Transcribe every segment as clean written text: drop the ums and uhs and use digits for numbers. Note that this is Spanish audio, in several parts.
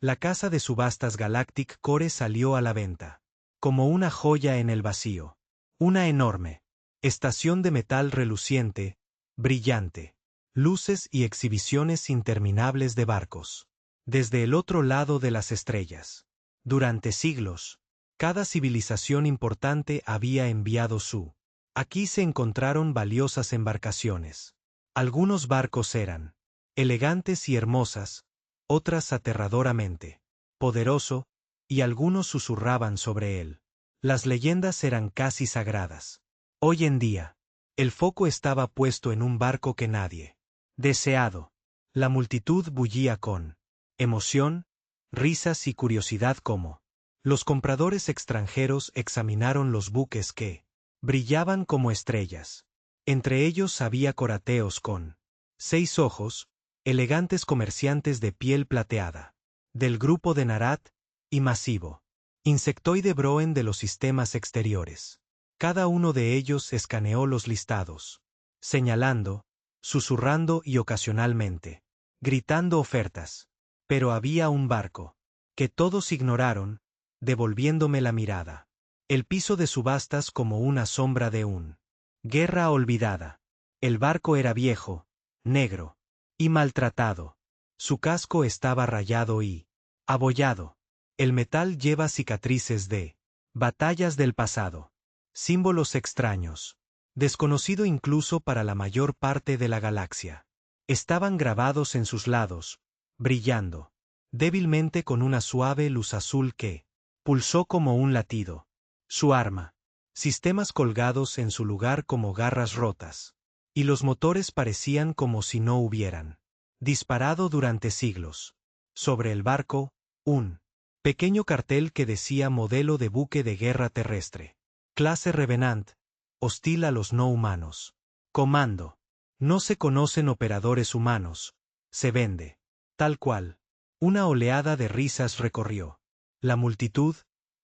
La casa de subastas Galactic Core salió a la venta. Como una joya en el vacío. Una enorme estación de metal reluciente, brillante. Luces y exhibiciones interminables de barcos. Desde el otro lado de las estrellas. Durante siglos, cada civilización importante había enviado su. Aquí se encontraron valiosas embarcaciones. Algunos barcos eran elegantes y hermosas, otras aterradoramente poderoso, y algunos susurraban sobre él. Las leyendas eran casi sagradas. Hoy en día, el foco estaba puesto en un barco que nadie deseado. La multitud bullía con emoción, risas y curiosidad como los compradores extranjeros examinaron los buques que brillaban como estrellas. Entre ellos había corateos con 6 ojos, elegantes comerciantes de piel plateada, del grupo de Narat, y masivo insectoide Broen de los sistemas exteriores. Cada uno de ellos escaneó los listados, señalando, susurrando y ocasionalmente gritando ofertas. Pero había un barco que todos ignoraron, devolviéndome la mirada. El piso de subastas como una sombra de un guerra olvidada. El barco era viejo, negro y maltratado. Su casco estaba rayado y abollado. El metal lleva cicatrices de batallas del pasado. Símbolos extraños. Desconocido incluso para la mayor parte de la galaxia. Estaban grabados en sus lados, brillando débilmente con una suave luz azul que pulsó como un latido. Su arma. Sistemas colgados en su lugar como garras rotas. Y los motores parecían como si no hubieran disparado durante siglos. Sobre el barco, un pequeño cartel que decía modelo de buque de guerra terrestre. Clase Revenant, hostil a los no humanos. Comando. No se conocen operadores humanos. Se vende. Tal cual. Una oleada de risas recorrió la multitud,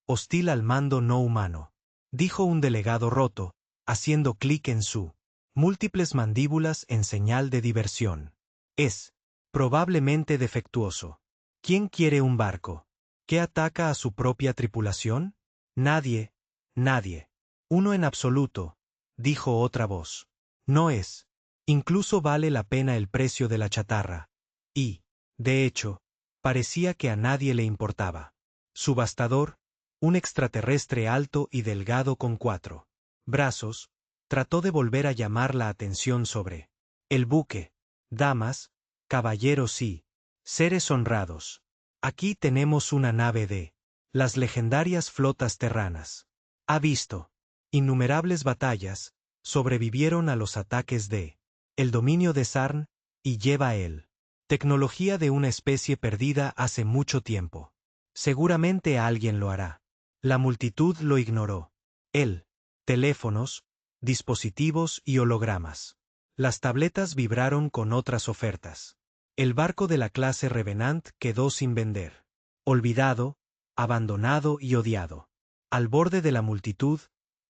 hostil al mando no humano. Dijo un delegado roto, haciendo clic en su múltiples mandíbulas en señal de diversión. Es probablemente defectuoso. ¿Quién quiere un barco que ataca a su propia tripulación? Nadie, nadie. Uno en absoluto, dijo otra voz. No es. Incluso vale la pena el precio de la chatarra. Y, de hecho, parecía que a nadie le importaba. Subastador, un extraterrestre alto y delgado con 4 brazos, trató de volver a llamar la atención sobre el buque. Damas, caballeros y seres honrados. Aquí tenemos una nave de las legendarias flotas terranas. Ha visto innumerables batallas, sobrevivieron a los ataques de el dominio de Sarn, y lleva él tecnología de una especie perdida hace mucho tiempo. Seguramente alguien lo hará. La multitud lo ignoró. Él, teléfonos, dispositivos y hologramas. Las tabletas vibraron con otras ofertas. El barco de la clase Revenant quedó sin vender. Olvidado, abandonado y odiado. Al borde de la multitud,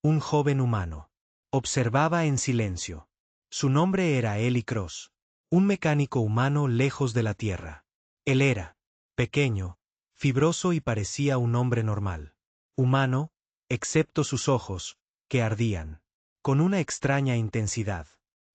un joven humano observaba en silencio. Su nombre era Eli Cross. Un mecánico humano lejos de la Tierra. Él era pequeño, fibroso y parecía un hombre normal. Humano, excepto sus ojos, que ardían con una extraña intensidad.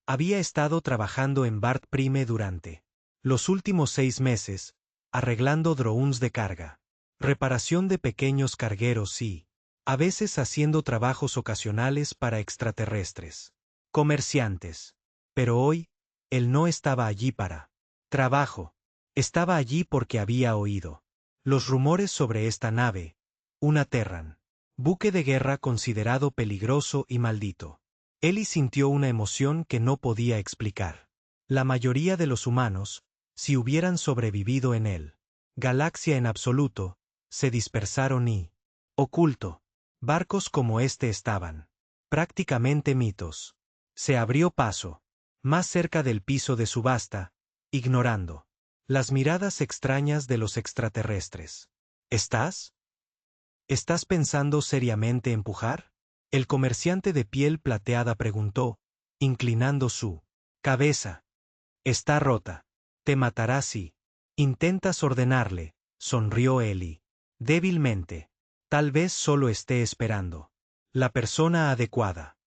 Había estado trabajando en Bart Prime durante los últimos 6 meses, arreglando drones de carga, reparación de pequeños cargueros y, a veces haciendo trabajos ocasionales para extraterrestres. Comerciantes. Pero hoy, él no estaba allí para trabajo. Estaba allí porque había oído los rumores sobre esta nave, una Terran, buque de guerra considerado peligroso y maldito. Eli sintió una emoción que no podía explicar. La mayoría de los humanos, si hubieran sobrevivido en él, galaxia en absoluto, se dispersaron y, oculto, barcos como este estaban prácticamente mitos. Se abrió paso más cerca del piso de subasta, ignorando las miradas extrañas de los extraterrestres. ¿Estás? ¿Estás pensando seriamente empujar? El comerciante de piel plateada preguntó, inclinando su cabeza. Está rota. Te matará si intentas ordenarle, sonrió Ellie. Débilmente. Tal vez solo esté esperando la persona adecuada.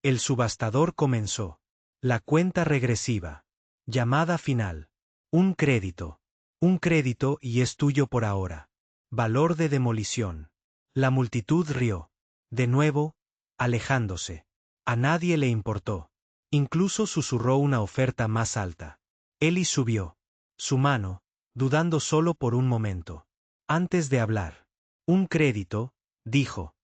El subastador comenzó. La cuenta regresiva. Llamada final. Un crédito. Un crédito y es tuyo por ahora. Valor de demolición. La multitud rió. De nuevo, alejándose. A nadie le importó. Incluso susurró una oferta más alta. Ellie subió su mano, dudando solo por un momento. Antes de hablar. Un crédito, dijo.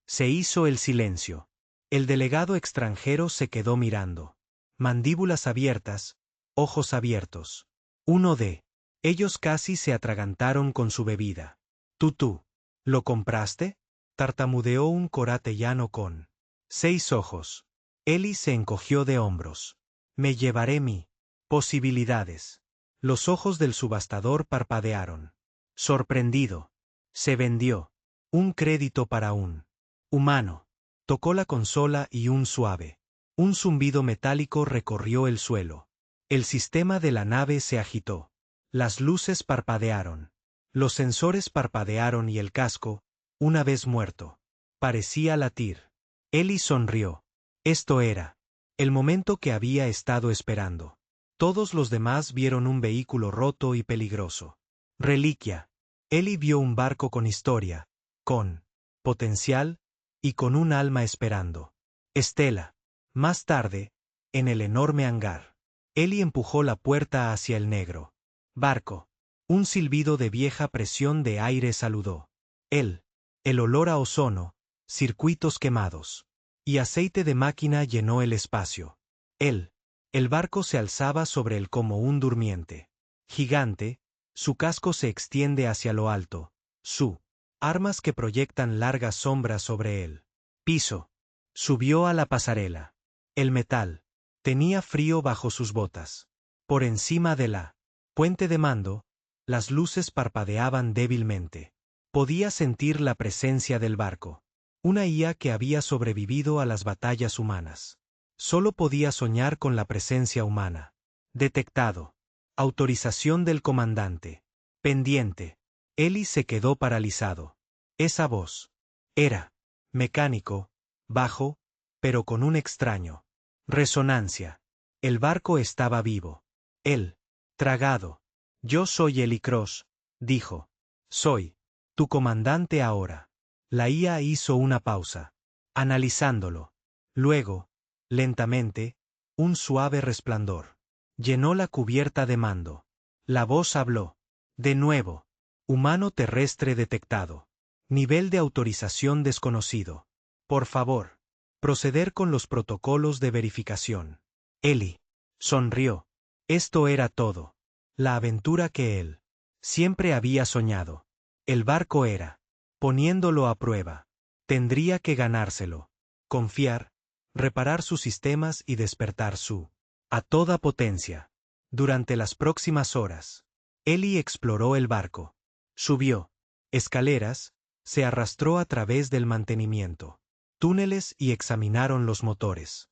Se hizo el silencio. El delegado extranjero se quedó mirando. Mandíbulas abiertas, ojos abiertos. Uno de ellos casi se atragantaron con su bebida. Tú, ¿lo compraste? Tartamudeó un coratellano con 6 ojos. Ellie se encogió de hombros. Me llevaré mi posibilidades. Los ojos del subastador parpadearon. Sorprendido. Se vendió. Un crédito para un humano. Tocó la consola y un zumbido metálico recorrió el suelo. El sistema de la nave se agitó. Las luces parpadearon. Los sensores parpadearon y el casco, una vez muerto, parecía latir. Ellie sonrió. Esto era el momento que había estado esperando. Todos los demás vieron un vehículo roto y peligroso. Reliquia. Ellie vio un barco con historia, con potencial y con un alma esperando. Estela. Más tarde, en el enorme hangar. Ellie empujó la puerta hacia el negro barco. Un silbido de vieja presión de aire saludó. El olor a ozono, circuitos quemados y aceite de máquina llenó el espacio. El barco se alzaba sobre él como un durmiente. Gigante, su casco se extiende hacia lo alto. Armas que proyectan largas sombras sobre él. Piso. Subió a la pasarela. El metal. Tenía frío bajo sus botas. Por encima de la puente de mando, las luces parpadeaban débilmente. Podía sentir la presencia del barco. Una IA que había sobrevivido a las batallas humanas. Solo podía soñar con la presencia humana. Detectado. Autorización del comandante. Pendiente. Ellie se quedó paralizado. Esa voz. Era mecánico, bajo, pero con un extraño resonancia. El barco estaba vivo. Él, tragado. Yo soy Ellie Cross, dijo. Soy tu comandante ahora. La IA hizo una pausa, analizándolo. Luego, lentamente, un suave resplandor llenó la cubierta de mando. La voz habló. De nuevo. Humano terrestre detectado. Nivel de autorización desconocido. Por favor, proceder con los protocolos de verificación. Ellie sonrió. Esto era todo. La aventura que él siempre había soñado. El barco era poniéndolo a prueba. Tendría que ganárselo. Confiar, reparar sus sistemas y despertar a toda potencia. Durante las próximas horas, Ellie exploró el barco. Subió escaleras, se arrastró a través del mantenimiento, túneles y examinaron los motores.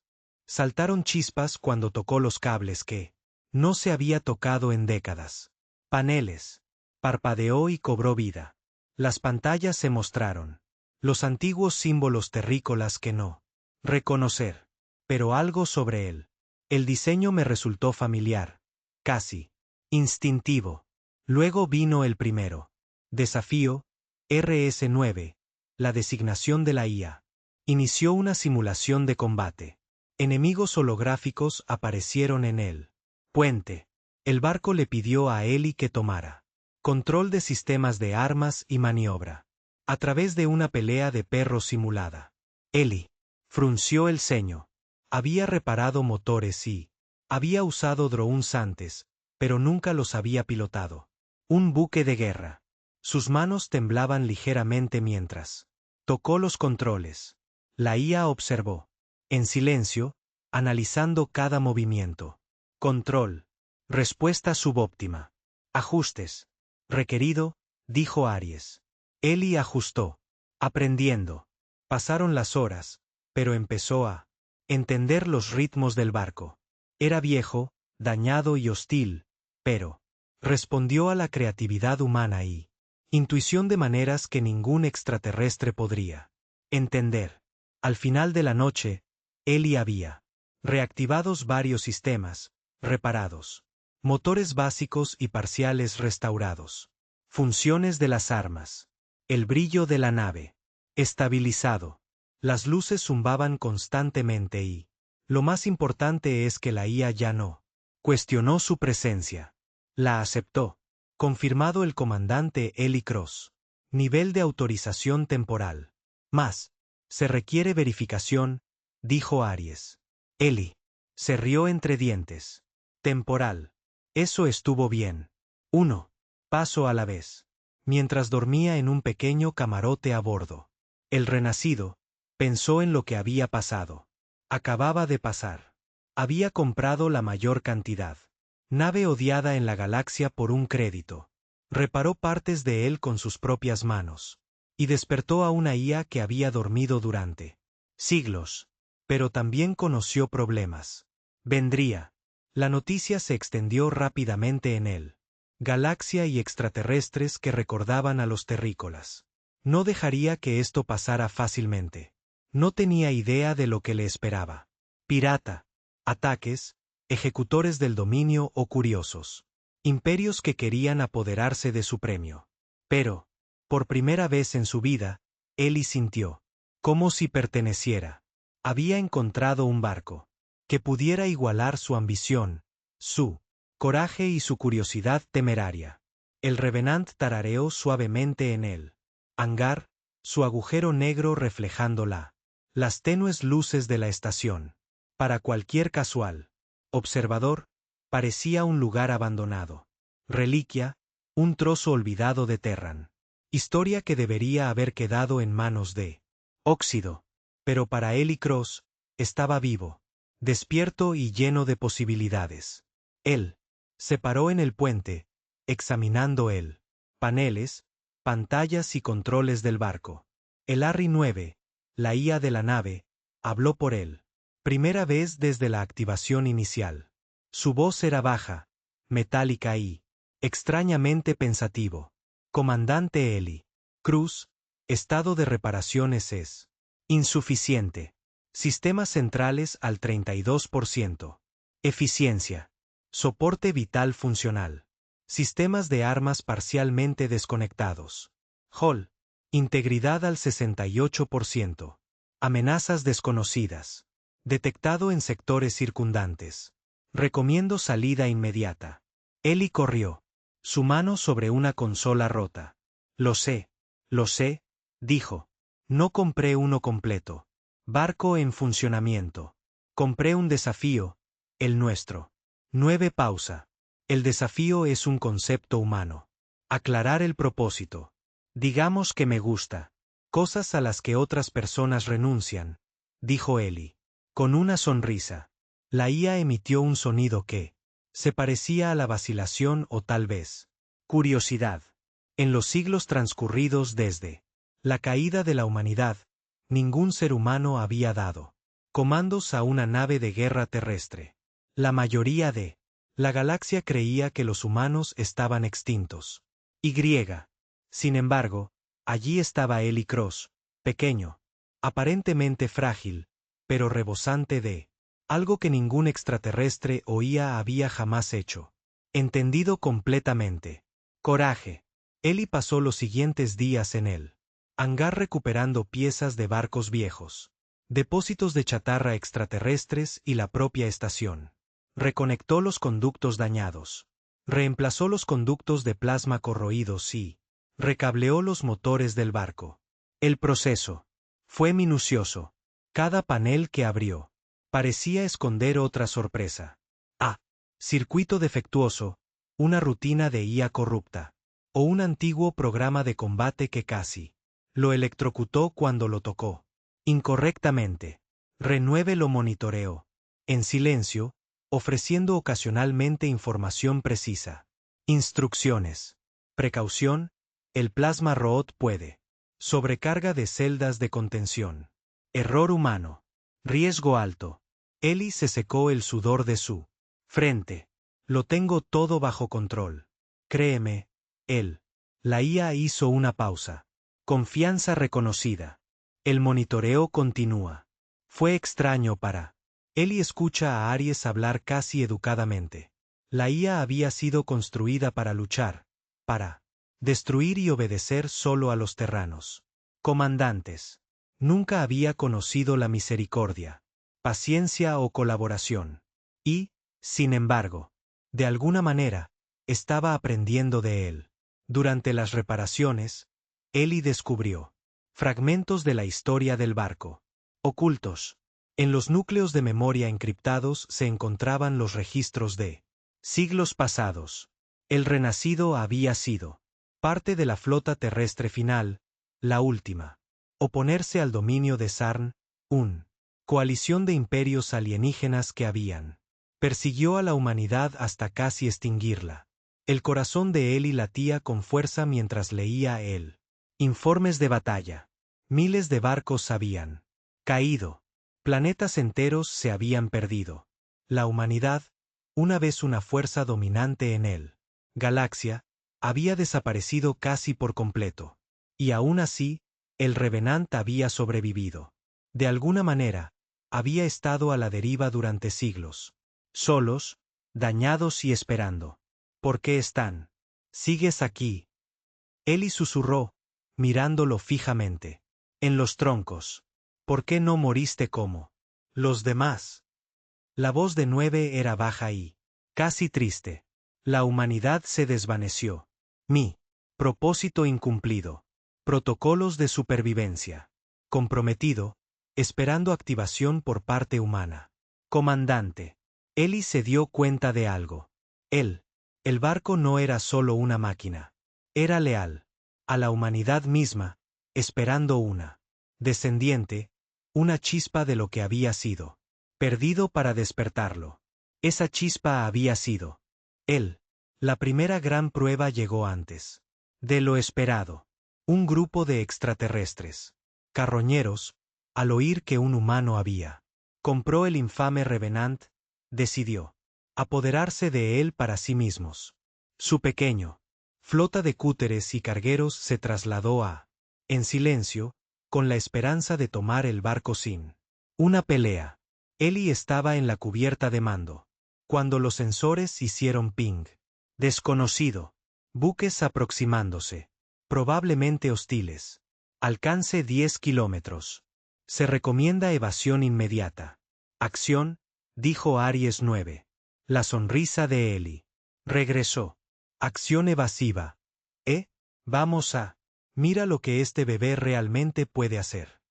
Saltaron chispas cuando tocó los cables que no se había tocado en décadas. Paneles. Parpadeó y cobró vida. Las pantallas se mostraron. Los antiguos símbolos terrícolas que no reconocer. Pero algo sobre él. El diseño me resultó familiar. Casi instintivo. Luego vino el primero. Desafío, RS-9. La designación de la IA. Inició una simulación de combate. Enemigos holográficos aparecieron en el puente. El barco le pidió a Ellie que tomara control de sistemas de armas y maniobra. A través de una pelea de perros simulada. Ellie frunció el ceño. Había reparado motores y había usado drones antes, pero nunca los había pilotado. Un buque de guerra. Sus manos temblaban ligeramente mientras tocó los controles. La IA observó, en silencio, analizando cada movimiento. Control. Respuesta subóptima. Ajustes. Requerido, dijo Aries. Ellie ajustó. Aprendiendo. Pasaron las horas, pero empezó a entender los ritmos del barco. Era viejo, dañado y hostil, pero Respondió a la creatividad humana y intuición de maneras que ningún extraterrestre podría entender. Al final de la noche, Eli había reactivados varios sistemas, reparados, motores básicos y parciales restaurados, funciones de las armas, el brillo de la nave, estabilizado. Las luces zumbaban constantemente y, lo más importante es que la IA ya no cuestionó su presencia. La aceptó. Confirmado el comandante Eli Cross. Nivel de autorización temporal. Más. Se requiere verificación, dijo Aries. Eli. Se rió entre dientes. Temporal. Eso estuvo bien. 1. Paso a la vez. Mientras dormía en un pequeño camarote a bordo. El renacido pensó en lo que había pasado. Acababa de pasar. Había comprado la mayor cantidad. Nave odiada en la galaxia por un crédito. Reparó partes de él con sus propias manos. Y despertó a una IA que había dormido durante siglos. Pero también conoció problemas. Vendría. La noticia se extendió rápidamente en él. Galaxia y extraterrestres que recordaban a los terrícolas. No dejaría que esto pasara fácilmente. No tenía idea de lo que le esperaba. Pirata. Ataques, ejecutores del dominio o curiosos. Imperios que querían apoderarse de su premio. Pero, por primera vez en su vida, Eli sintió como si perteneciera. Había encontrado un barco que pudiera igualar su ambición, su coraje y su curiosidad temeraria. El Revenant tarareó suavemente en el hangar, su agujero negro reflejando las tenues luces de la estación. Para cualquier casual observador, parecía un lugar abandonado. Reliquia, un trozo olvidado de Terran. Historia que debería haber quedado en manos de Óxido. Pero para Eli Cross, estaba vivo, despierto y lleno de posibilidades. Él se paró en el puente, examinando el paneles, pantallas y controles del barco. El Arri 9, la IA de la nave, habló por él. Primera vez desde la activación inicial. Su voz era baja, metálica y extrañamente pensativo. Comandante Eli. Cruz, estado de reparaciones es insuficiente. Sistemas centrales al 32%. Eficiencia. Soporte vital funcional. Sistemas de armas parcialmente desconectados. Hall. Integridad al 68%. Amenazas desconocidas. Detectado en sectores circundantes. Recomiendo salida inmediata. Eli corrió. Su mano sobre una consola rota. Lo sé, dijo. No compré uno completo. Barco en funcionamiento. Compré un desafío, el nuestro. 9 pausa. El desafío es un concepto humano. Aclarar el propósito. Digamos que me gusta. Cosas a las que otras personas renuncian, dijo Eli. Con una sonrisa. La IA emitió un sonido que se parecía a la vacilación o tal vez curiosidad. En los siglos transcurridos desde la caída de la humanidad, ningún ser humano había dado comandos a una nave de guerra terrestre. La mayoría de la galaxia creía que los humanos estaban extintos. Y. Sin embargo, allí estaba Eli Cross, pequeño, aparentemente frágil, pero rebosante de algo que ningún extraterrestre o IA había jamás hecho. Entendido completamente. Coraje. Eli pasó los siguientes días en el hangar recuperando piezas de barcos viejos, depósitos de chatarra extraterrestres y la propia estación. Reconectó los conductos dañados. Reemplazó los conductos de plasma corroídos y recableó los motores del barco. El proceso fue minucioso. Cada panel que abrió parecía esconder otra sorpresa. Circuito defectuoso, una rutina de IA corrupta, o un antiguo programa de combate que casi lo electrocutó cuando lo tocó. Incorrectamente. Renueve lo monitoreó. En silencio, ofreciendo ocasionalmente información precisa. Instrucciones. Precaución, el plasma Root puede. Sobrecarga de celdas de contención. Error humano. Riesgo alto. Eli se secó el sudor de su frente. Lo tengo todo bajo control. Créeme, él. La IA hizo una pausa. Confianza reconocida. El monitoreo continúa. Fue extraño para. Ellie escucha a Aries hablar casi educadamente. La IA había sido construida para luchar, para destruir y obedecer solo a los terranos. Comandantes. Nunca había conocido la misericordia, paciencia o colaboración. Y, sin embargo, de alguna manera, estaba aprendiendo de él. Durante las reparaciones, Ellie descubrió fragmentos de la historia del barco, ocultos. En los núcleos de memoria encriptados se encontraban los registros de siglos pasados. El renacido había sido parte de la flota terrestre final, la última. Oponerse al dominio de Sarn, un coalición de imperios alienígenas que habían persiguió a la humanidad hasta casi extinguirla. El corazón de Ellie latía con fuerza mientras leía él. Informes de batalla. Miles de barcos habían caído. Planetas enteros se habían perdido. La humanidad, una vez una fuerza dominante en él, galaxia, había desaparecido casi por completo. Y aún así, el Revenant había sobrevivido. De alguna manera, había estado a la deriva durante siglos. Solos, dañados y esperando. ¿Por qué están? ¿Sigues aquí? Ellie susurró, mirándolo fijamente. En los troncos. ¿Por qué no moriste como los demás? La voz de 9 era baja y casi triste. La humanidad se desvaneció. Mi propósito incumplido. Protocolos de supervivencia. Comprometido, esperando activación por parte humana. Comandante. Ellie se dio cuenta de algo. El barco no era solo una máquina. Era leal. A la humanidad misma, esperando una descendiente, una chispa de lo que había sido. Perdido para despertarlo. Esa chispa había sido él. La primera gran prueba llegó antes de lo esperado. Un grupo de extraterrestres, carroñeros, al oír que un humano había compró el infame Revenant, decidió apoderarse de él para sí mismos. Su pequeño flota de cúteres y cargueros se trasladó en silencio, con la esperanza de tomar el barco sin una pelea. Ellie estaba en la cubierta de mando, cuando los sensores hicieron ping. Desconocido. Buques aproximándose. Probablemente hostiles. Alcance 10 kilómetros. Se recomienda evasión inmediata. Acción, dijo Aries 9. La sonrisa de Ellie. Regresó. Acción evasiva. Vamos a. Mira lo que este bebé realmente puede hacer.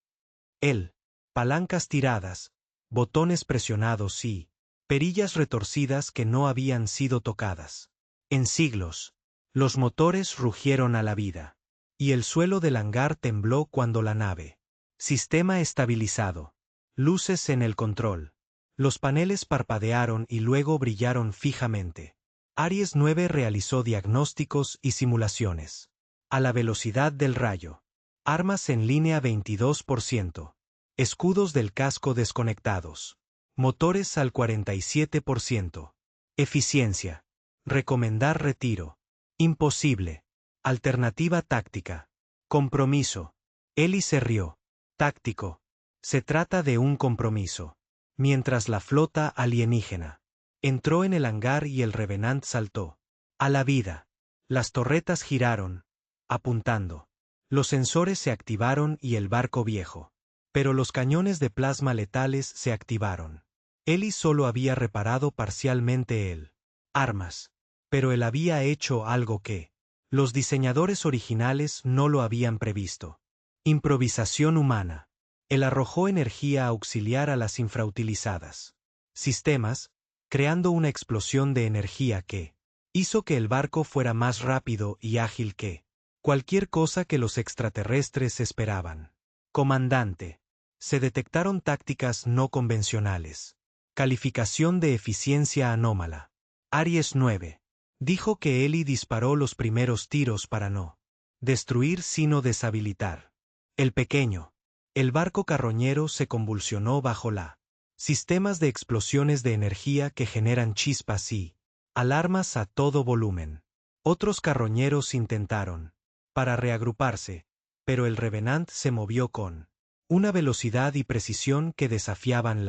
Él. Palancas tiradas, botones presionados y perillas retorcidas que no habían sido tocadas. En siglos, los motores rugieron a la vida. Y el suelo del hangar tembló cuando la nave. Sistema estabilizado. Luces en el control. Los paneles parpadearon y luego brillaron fijamente. Aries 9 realizó diagnósticos y simulaciones. A la velocidad del rayo. Armas en línea 22%. Escudos del casco desconectados. Motores al 47%. Eficiencia. Recomendar retiro. Imposible. Alternativa táctica. Compromiso. Ellie se rió. Táctico. Se trata de un compromiso. Mientras la flota alienígena entró en el hangar y el Revenant saltó a la vida. Las torretas giraron, apuntando. Los sensores se activaron y el barco viejo. Pero los cañones de plasma letales se activaron. Ellie solo había reparado parcialmente el armas. Pero él había hecho algo que los diseñadores originales no lo habían previsto. Improvisación humana. Él arrojó energía auxiliar a las infrautilizadas sistemas, creando una explosión de energía que hizo que el barco fuera más rápido y ágil que cualquier cosa que los extraterrestres esperaban. Comandante. Se detectaron tácticas no convencionales. Calificación de eficiencia anómala. Aries 9. Dijo que Ellie disparó los primeros tiros para no destruir sino deshabilitar. El pequeño. El barco carroñero se convulsionó bajo la sistemas de explosiones de energía que generan chispas y alarmas a todo volumen. Otros carroñeros intentaron para reagruparse, pero el Revenant se movió con una velocidad y precisión que desafiaban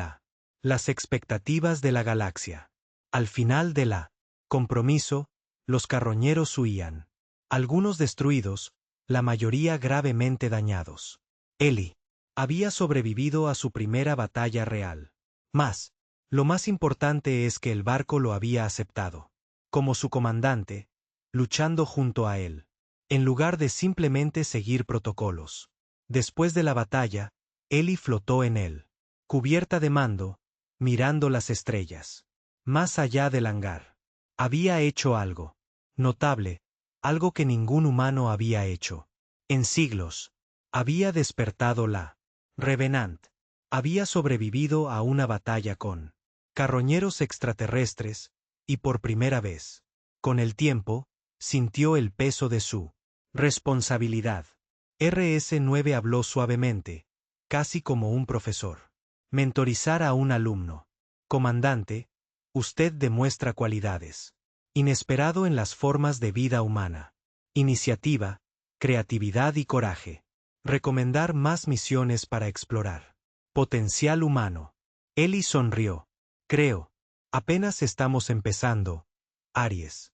las expectativas de la galaxia. Al final de la compromiso, los carroñeros huían. Algunos destruidos, la mayoría gravemente dañados. Ellie había sobrevivido a su primera batalla real. Lo más importante es que el barco lo había aceptado. Como su comandante, luchando junto a él. En lugar de simplemente seguir protocolos. Después de la batalla, Ellie flotó en él, cubierta de mando, mirando las estrellas. Más allá del hangar. Había hecho algo notable, algo que ningún humano había hecho en siglos. Había despertado la Revenant. Había sobrevivido a una batalla con carroñeros extraterrestres, y por primera vez, con el tiempo, sintió el peso de su responsabilidad. RS-9 habló suavemente, casi como un profesor. Mentorizar a un alumno. Comandante, usted demuestra cualidades. Inesperado en las formas de vida humana. Iniciativa, creatividad y coraje. Recomendar más misiones para explorar. Potencial humano. Ellie sonrió. Creo. Apenas estamos empezando. Aries.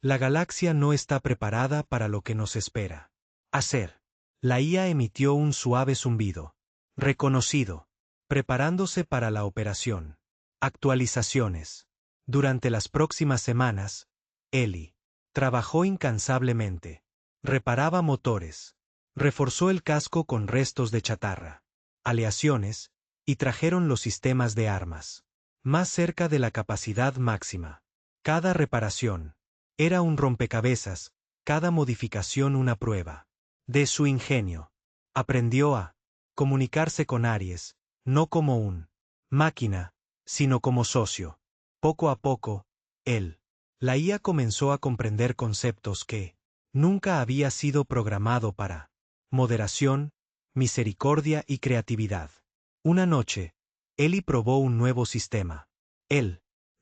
La galaxia no está preparada para lo que nos espera. Hacer. La IA emitió un suave zumbido. Reconocido. Preparándose para la operación. Actualizaciones. Durante las próximas semanas, Ellie trabajó incansablemente. Reparaba motores. Reforzó el casco con restos de chatarra. Aleaciones, y trajeron los sistemas de armas. Más cerca de la capacidad máxima. Cada reparación era un rompecabezas, cada modificación una prueba de su ingenio. Aprendió a comunicarse con Aries, no como un máquina, sino como socio. Poco a poco, la IA comenzó a comprender conceptos que nunca había sido programado para moderación, misericordia y creatividad. Una noche, Ellie probó un nuevo sistema.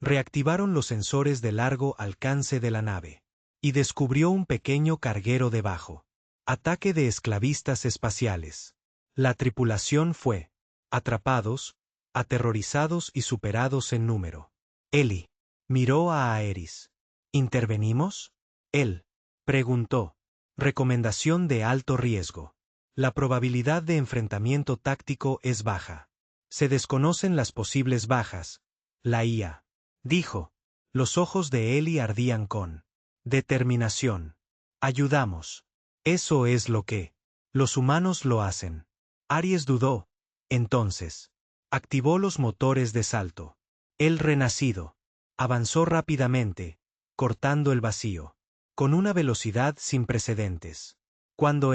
Reactivaron los sensores de largo alcance de la nave. Y descubrió un pequeño carguero debajo. Ataque de esclavistas espaciales. La tripulación fue atrapados, aterrorizados y superados en número. Ellie miró a Aerys. ¿Intervenimos? Él preguntó. Recomendación de alto riesgo. La probabilidad de enfrentamiento táctico es baja. Se desconocen las posibles bajas. La IA dijo. Los ojos de Ellie ardían con determinación. Ayudamos. Eso es lo que los humanos lo hacen. Aries dudó. Entonces, activó los motores de salto. El renacido avanzó rápidamente, cortando el vacío, con una velocidad sin precedentes. Cuando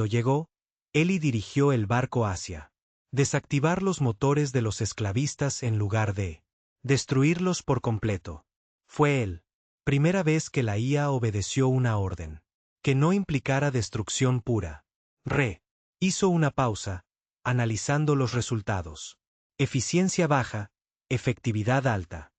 llegó, Ellie dirigió el barco hacia desactivar los motores de los esclavistas en lugar de destruirlos por completo. Fue primera vez que la IA obedeció una orden que no implicara destrucción pura. Hizo una pausa, analizando los resultados. Eficiencia baja, efectividad alta.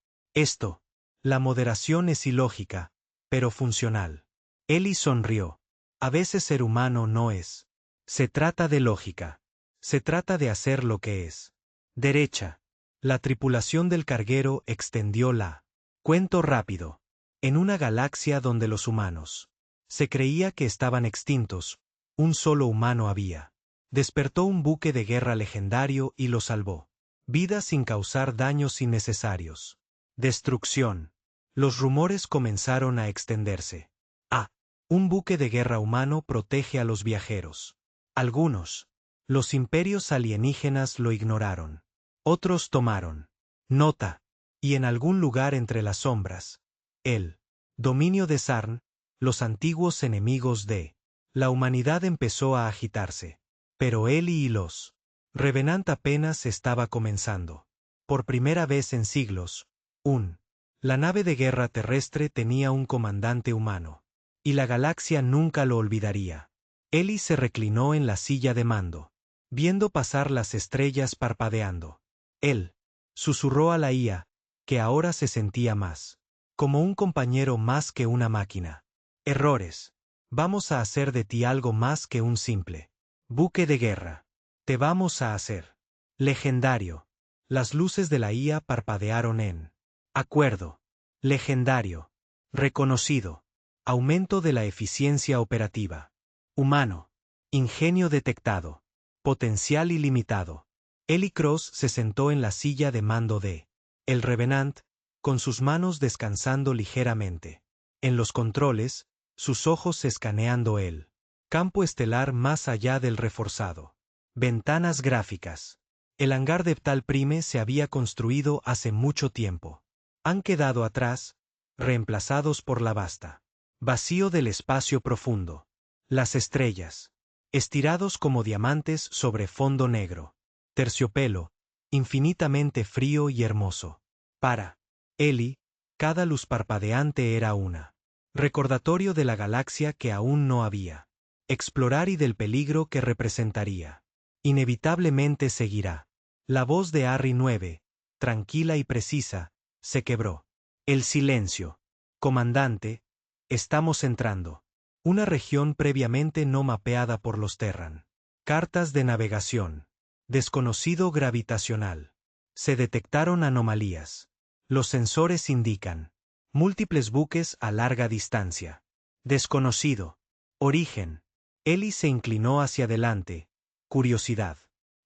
La moderación es ilógica, pero funcional. Ellie sonrió. A veces ser humano no es. Se trata de lógica. Se trata de hacer lo que es. Derecha. La tripulación del carguero extendió la cuento rápido. En una galaxia donde los humanos se creía que estaban extintos, un solo humano había. Despertó un buque de guerra legendario y lo salvó. Vida sin causar daños innecesarios. Destrucción. Los rumores comenzaron a extenderse. Un buque de guerra humano protege a los viajeros. Algunos. Los imperios alienígenas lo ignoraron. Otros tomaron nota. Y en algún lugar entre las sombras, el dominio de Sarn, los antiguos enemigos de la humanidad empezó a agitarse. Pero Ellie y los Revenant apenas estaba comenzando. Por primera vez en siglos, la nave de guerra terrestre tenía un comandante humano. Y la galaxia nunca lo olvidaría. Ellie se reclinó en la silla de mando, viendo pasar las estrellas parpadeando. Él susurró a la IA, que ahora se sentía más Como un compañero más que una máquina. Errores. Vamos a hacer de ti algo más que un simple buque de guerra. Te vamos a hacer legendario. Las luces de la IA parpadearon en acuerdo. Legendario. Reconocido. Aumento de la eficiencia operativa. Humano. Ingenio detectado. Potencial ilimitado. Eli Cross se sentó en la silla de mando de el Revenant, con sus manos descansando ligeramente. En los controles, sus ojos escaneando el campo estelar más allá del reforzado. Ventanas gráficas. El hangar de Ptal Prime se había construido hace mucho tiempo. Han quedado atrás, reemplazados por la vasta vacío del espacio profundo. Las estrellas, estirados como diamantes sobre fondo negro. Terciopelo, infinitamente frío y hermoso. Para Eli, cada luz parpadeante era una recordatorio de la galaxia que aún no había explorar y del peligro que representaría. Inevitablemente seguirá. La voz de Harry 9, tranquila y precisa, se quebró. El silencio. Comandante, estamos entrando. Una región previamente no mapeada por los Terran. Cartas de navegación. Desconocido gravitacional. Se detectaron anomalías. Los sensores indican múltiples buques a larga distancia. Desconocido. Origen. Eli se inclinó hacia adelante. Curiosidad.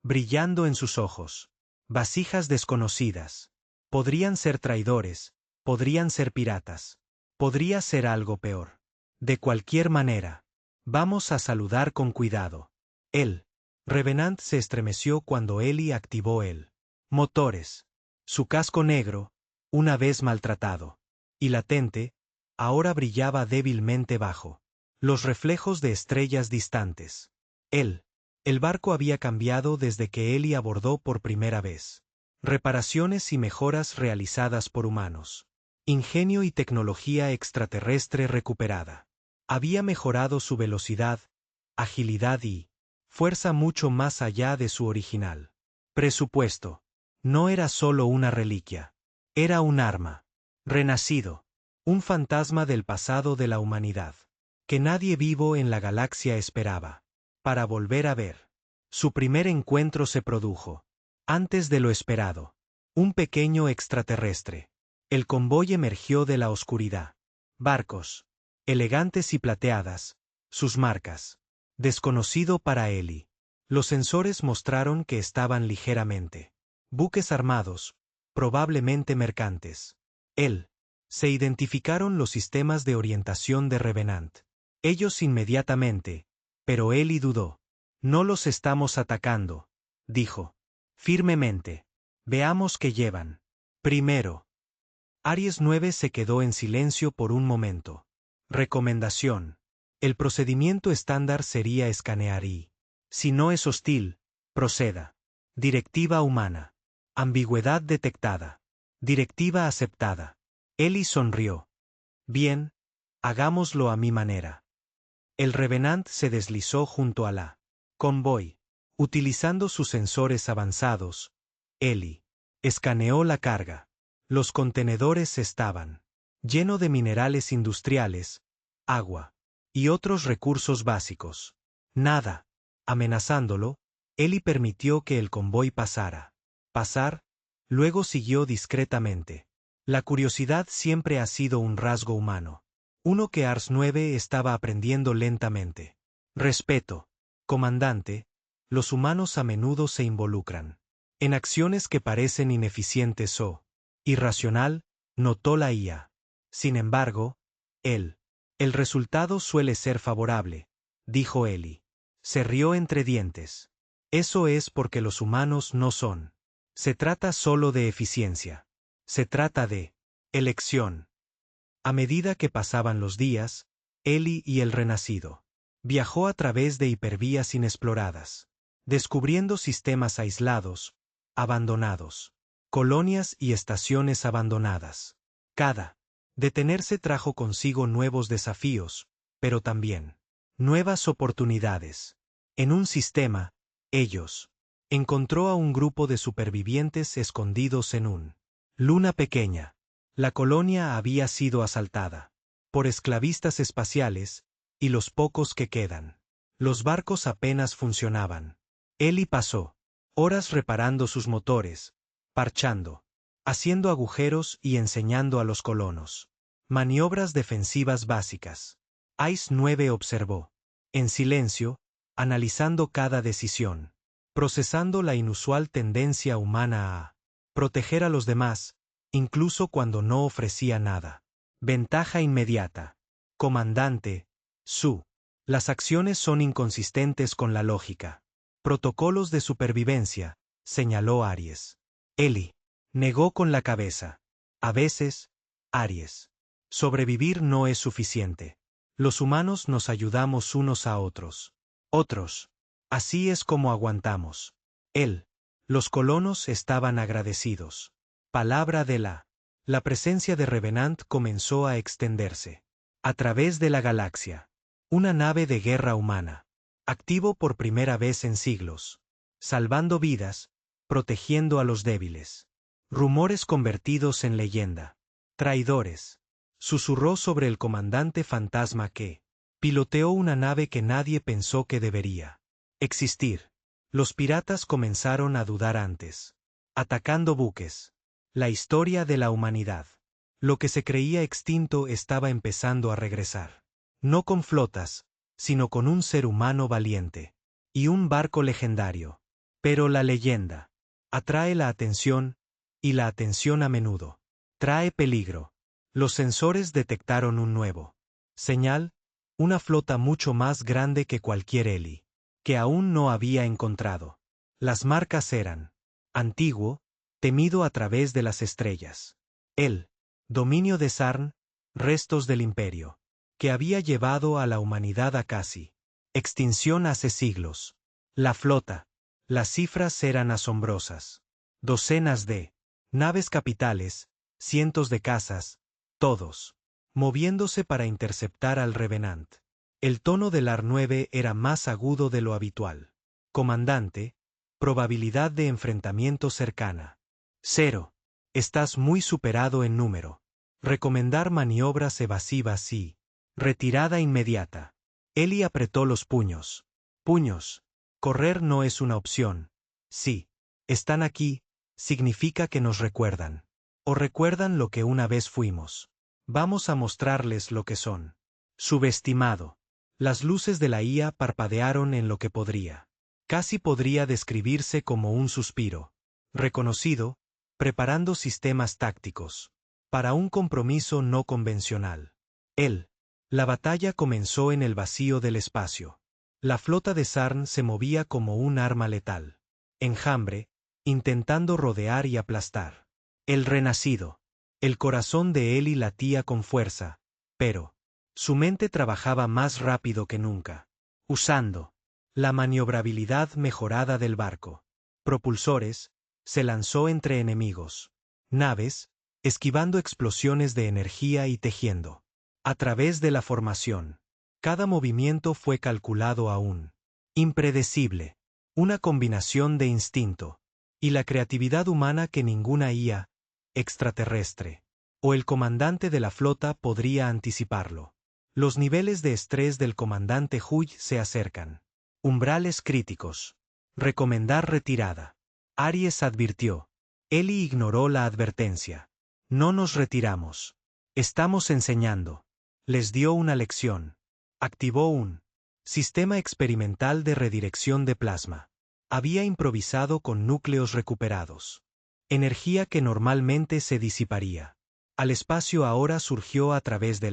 Brillando en sus ojos. Vasijas desconocidas. Podrían ser traidores, podrían ser piratas. Podría ser algo peor. De cualquier manera, vamos a saludar con cuidado. El Revenant se estremeció cuando Eli activó el motores. Su casco negro, una vez maltratado y latente, ahora brillaba débilmente bajo los reflejos de estrellas distantes. El barco había cambiado desde que Eli abordó por primera vez. Reparaciones y mejoras realizadas por humanos. Ingenio y tecnología extraterrestre recuperada. Había mejorado su velocidad, agilidad y fuerza mucho más allá de su original presupuesto. No era solo una reliquia. Era un arma. Renacido. Un fantasma del pasado de la humanidad. Que nadie vivo en la galaxia esperaba. Para volver a ver. Su primer encuentro se produjo. Antes de lo esperado. Un pequeño extraterrestre. El convoy emergió de la oscuridad. Barcos. Elegantes y plateadas. Sus marcas. Desconocido para Eli. Los sensores mostraron que estaban ligeramente. Buques armados. Probablemente mercantes. Se identificaron los sistemas de orientación de Revenant. Ellos inmediatamente. Pero Eli dudó. No los estamos atacando, dijo. Firmemente. Veamos qué llevan. Primero. Aries 9 se quedó en silencio por un momento. Recomendación. El procedimiento estándar sería escanear y, si no es hostil, proceda. Directiva humana. Ambigüedad detectada. Directiva aceptada. Eli sonrió. Bien, hagámoslo a mi manera. El Revenant se deslizó junto a la convoy. Utilizando sus sensores avanzados, Eli escaneó la carga. Los contenedores estaban llenos de minerales industriales, agua y otros recursos básicos. Nada. Amenazándolo, Eli permitió que el convoy pasara. Pasar, luego siguió discretamente. La curiosidad siempre ha sido un rasgo humano. Uno que Ars 9 estaba aprendiendo lentamente. Respeto. Comandante, los humanos a menudo se involucran en acciones que parecen ineficientes o irracional, notó la IA. Sin embargo, el resultado suele ser favorable, dijo Eli. Se rió entre dientes. Eso es porque los humanos no son. Se trata solo de eficiencia. Se trata de elección. A medida que pasaban los días, Eli y el Renacido viajó a través de hipervías inexploradas, descubriendo sistemas aislados, abandonados, colonias y estaciones abandonadas. Cada detenerse trajo consigo nuevos desafíos, pero también nuevas oportunidades. En un sistema, ellos encontró a un grupo de supervivientes escondidos en un luna pequeña. La colonia había sido asaltada por esclavistas espaciales, y los pocos que quedan. Los barcos apenas funcionaban. Ellie pasó horas reparando sus motores, parchando, haciendo agujeros y enseñando a los colonos maniobras defensivas básicas. Ice 9 observó, en silencio, analizando cada decisión, procesando la inusual tendencia humana a proteger a los demás, incluso cuando no ofrecía nada. Ventaja inmediata. Comandante, Su. Las acciones son inconsistentes con la lógica. Protocolos de supervivencia, señaló Aries. Ellie negó con la cabeza. A veces, Aries. Sobrevivir no es suficiente. Los humanos nos ayudamos unos a otros. Otros. Así es como aguantamos. Él. Los colonos estaban agradecidos. Palabra de la presencia de Revenant comenzó a extenderse. A través de la galaxia. Una nave de guerra humana. Activo por primera vez en siglos. Salvando vidas, protegiendo a los débiles. Rumores convertidos en leyenda. Traidores. Susurró sobre el comandante fantasma que piloteó una nave que nadie pensó que debería existir. Los piratas comenzaron a dudar antes. Atacando buques. La historia de la humanidad. Lo que se creía extinto estaba empezando a regresar. No con flotas, sino con un ser humano valiente. Y un barco legendario. Pero la leyenda atrae la atención, y la atención a menudo trae peligro. Los sensores detectaron un nuevo señal, una flota mucho más grande que cualquier Ellie, que aún no había encontrado. Las marcas eran antiguo, temido a través de las estrellas. El dominio de Sarn, restos del imperio, que había llevado a la humanidad a casi extinción hace siglos. La flota. Las cifras eran asombrosas. Docenas de naves capitales, cientos de casas, todos moviéndose para interceptar al Revenant. El tono del AR-9 era más agudo de lo habitual. Comandante, probabilidad de enfrentamiento cercana. 0. Estás muy superado en número. Recomendar maniobras evasivas y retirada inmediata. Ellie apretó los puños. Puños. Correr no es una opción. Sí. Están aquí, significa que nos recuerdan. O recuerdan lo que una vez fuimos. Vamos a mostrarles lo que son. Subestimado. Las luces de la IA parpadearon en lo que casi podría describirse como un suspiro. Reconocido, preparando sistemas tácticos. Para un compromiso no convencional. La batalla comenzó en el vacío del espacio. La flota de Sarn se movía como un arma letal. Enjambre, intentando rodear y aplastar. El renacido. El corazón de Ellie latía con fuerza, pero su mente trabajaba más rápido que nunca, usando la maniobrabilidad mejorada del barco. Propulsores, se lanzó entre enemigos. Naves, esquivando explosiones de energía y tejiendo. A través de la formación. Cada movimiento fue calculado aún. Impredecible. Una combinación de instinto y la creatividad humana que ninguna IA extraterrestre o el comandante de la flota podría anticiparlo. Los niveles de estrés del comandante Huy se acercan. Umbrales críticos. Recomendar retirada. Aries advirtió. Ellie ignoró la advertencia. No nos retiramos. Estamos enseñando. Les dio una lección. Activó un sistema experimental de redirección de plasma. Había improvisado con núcleos recuperados. Energía que normalmente se disiparía. Al espacio ahora surgió a través de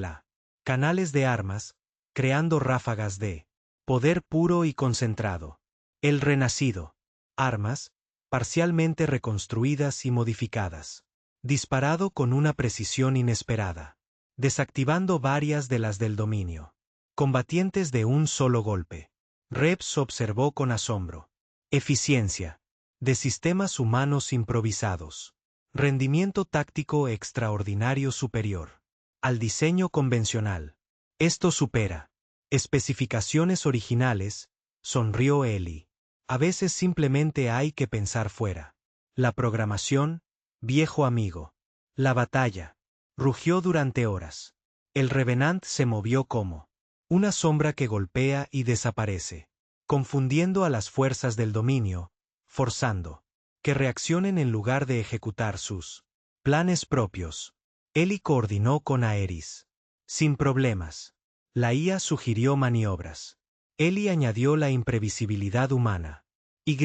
canales de armas, creando ráfagas de poder puro y concentrado. El renacido. Armas, parcialmente reconstruidas y modificadas. Disparado con una precisión inesperada. Desactivando varias de las del dominio. Combatientes de un solo golpe. Reps observó con asombro. Eficiencia. De sistemas humanos improvisados. Rendimiento táctico extraordinario superior al diseño convencional. Esto supera especificaciones originales, sonrió Ellie. A veces simplemente hay que pensar fuera. La programación, viejo amigo. La batalla Rugió durante horas. El Revenant se movió como una sombra que golpea y desaparece, confundiendo a las fuerzas del dominio, forzando que reaccionen en lugar de ejecutar sus planes propios. Eli coordinó con Aerys. Sin problemas. La IA sugirió maniobras. Eli añadió la imprevisibilidad humana. Y.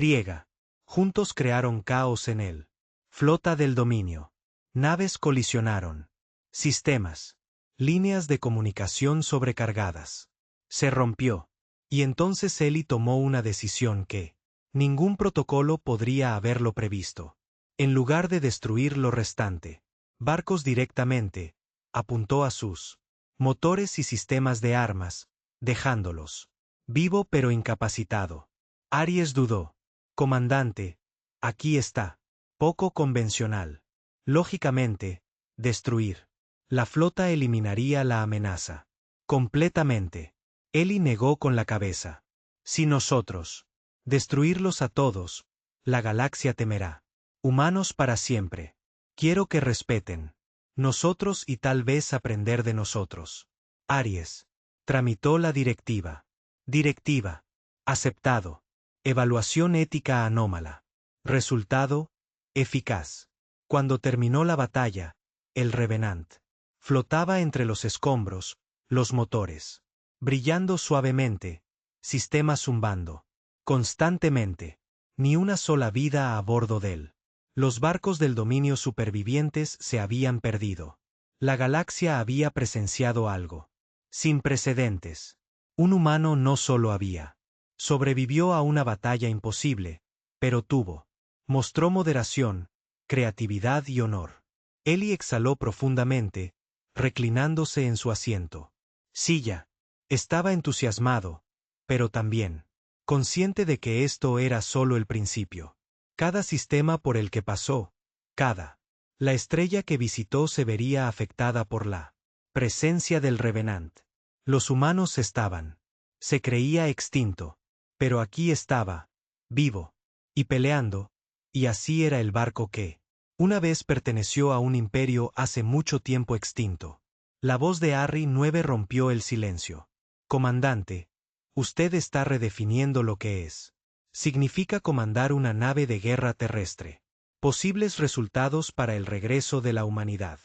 Juntos crearon caos en él. Flota del dominio. Naves colisionaron. Sistemas. Líneas de comunicación sobrecargadas. Se rompió. Y entonces Eli tomó una decisión que ningún protocolo podría haberlo previsto. En lugar de destruir lo restante, barcos directamente, apuntó a sus motores y sistemas de armas, dejándolos vivo pero incapacitado. Aries dudó. Comandante, aquí está. Poco convencional. Lógicamente, destruir la flota eliminaría la amenaza. Completamente. Eli negó con la cabeza. Si nosotros destruirlos a todos, la galaxia temerá. Humanos para siempre. Quiero que respeten. Nosotros y tal vez aprender de nosotros. Aries. Tramitó la directiva. Directiva. Aceptado. Evaluación ética anómala. Resultado. Eficaz. Cuando terminó la batalla, el Revenant flotaba entre los escombros, los motores brillando suavemente, sistema zumbando constantemente. Ni una sola vida a bordo de él. Los barcos del dominio supervivientes se habían perdido. La galaxia había presenciado algo sin precedentes. Un humano no solo había sobrevivió a una batalla imposible, pero mostró moderación, creatividad y honor. Eli exhaló profundamente, reclinándose en su asiento. Silla. Estaba entusiasmado, pero también consciente de que esto era solo el principio. Cada sistema por el que pasó, la estrella que visitó se vería afectada por la presencia del Revenant. Los humanos se creía extinto, pero aquí estaba, vivo, y peleando, y así era el barco que una vez perteneció a un imperio hace mucho tiempo extinto. La voz de Harry 9 rompió el silencio. Comandante, usted está redefiniendo lo que es. Significa comandar una nave de guerra terrestre. Posibles resultados para el regreso de la humanidad.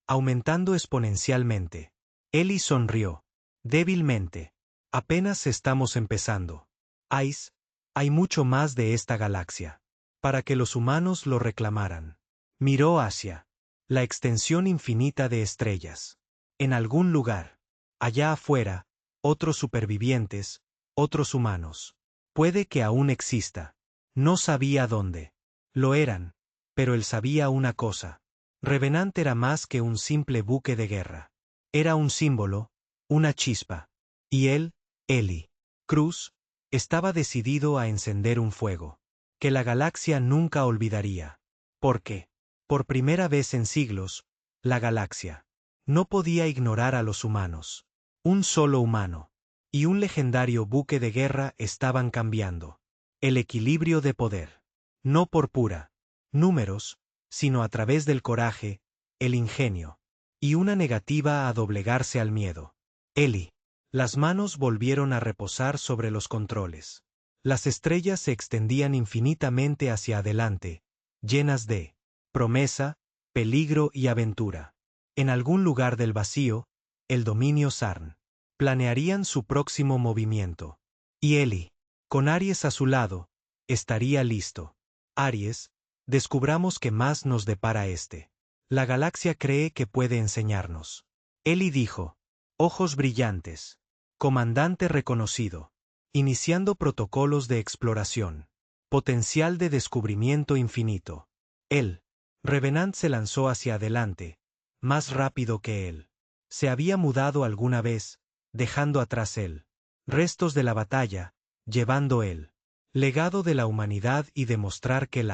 Aumentando exponencialmente. Eli sonrió. Débilmente. Apenas estamos empezando. Hay mucho más de esta galaxia. Para que los humanos lo reclamaran. Miró hacia la extensión infinita de estrellas. En algún lugar, allá afuera, otros supervivientes, otros humanos. Puede que aún exista. No sabía dónde. Lo eran, pero él sabía una cosa. Revenant era más que un simple buque de guerra. Era un símbolo, una chispa. Y él, Eli Cruz, estaba decidido a encender un fuego que la galaxia nunca olvidaría. Porque, por primera vez en siglos, la galaxia no podía ignorar a los humanos. Un solo humano y un legendario buque de guerra estaban cambiando el equilibrio de poder. No por pura números, sino a través del coraje, el ingenio y una negativa a doblegarse al miedo. Eli. Las manos volvieron a reposar sobre los controles. Las estrellas se extendían infinitamente hacia adelante, llenas de promesa, peligro y aventura. En algún lugar del vacío, el dominio Sarn planearían su próximo movimiento. Y Eli, con Aries a su lado, estaría listo. Aries, descubramos qué más nos depara este. La galaxia cree que puede enseñarnos. Eli dijo. Ojos brillantes. Comandante reconocido. Iniciando protocolos de exploración. Potencial de descubrimiento infinito. Él. Revenant se lanzó hacia adelante, más rápido que él. Se había mudado alguna vez, dejando atrás él. Restos de la batalla, llevando él. Legado de la humanidad y demostrar que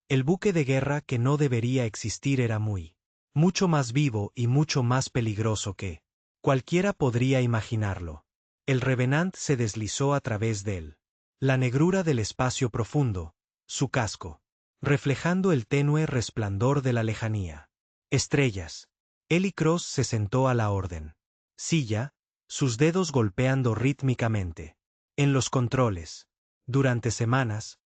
el buque de guerra que no debería existir era mucho más vivo y mucho más peligroso que cualquiera podría imaginarlo. El Revenant se deslizó a través de él. La negrura del espacio profundo, su casco, reflejando el tenue resplandor de la lejanía. Estrellas. Eli Cross se sentó a la orden. Silla, sus dedos golpeando rítmicamente. En los controles. Durante semanas.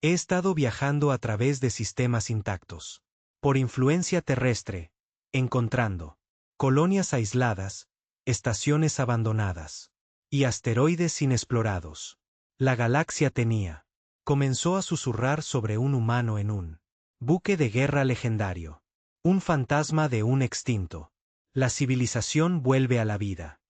He estado viajando a través de sistemas intactos. Por influencia terrestre. Encontrando. Colonias aisladas. Estaciones abandonadas. Y asteroides inexplorados. La galaxia tenía. Comenzó a susurrar sobre un humano en un buque de guerra legendario. Un fantasma de un extinto. La civilización vuelve a la vida.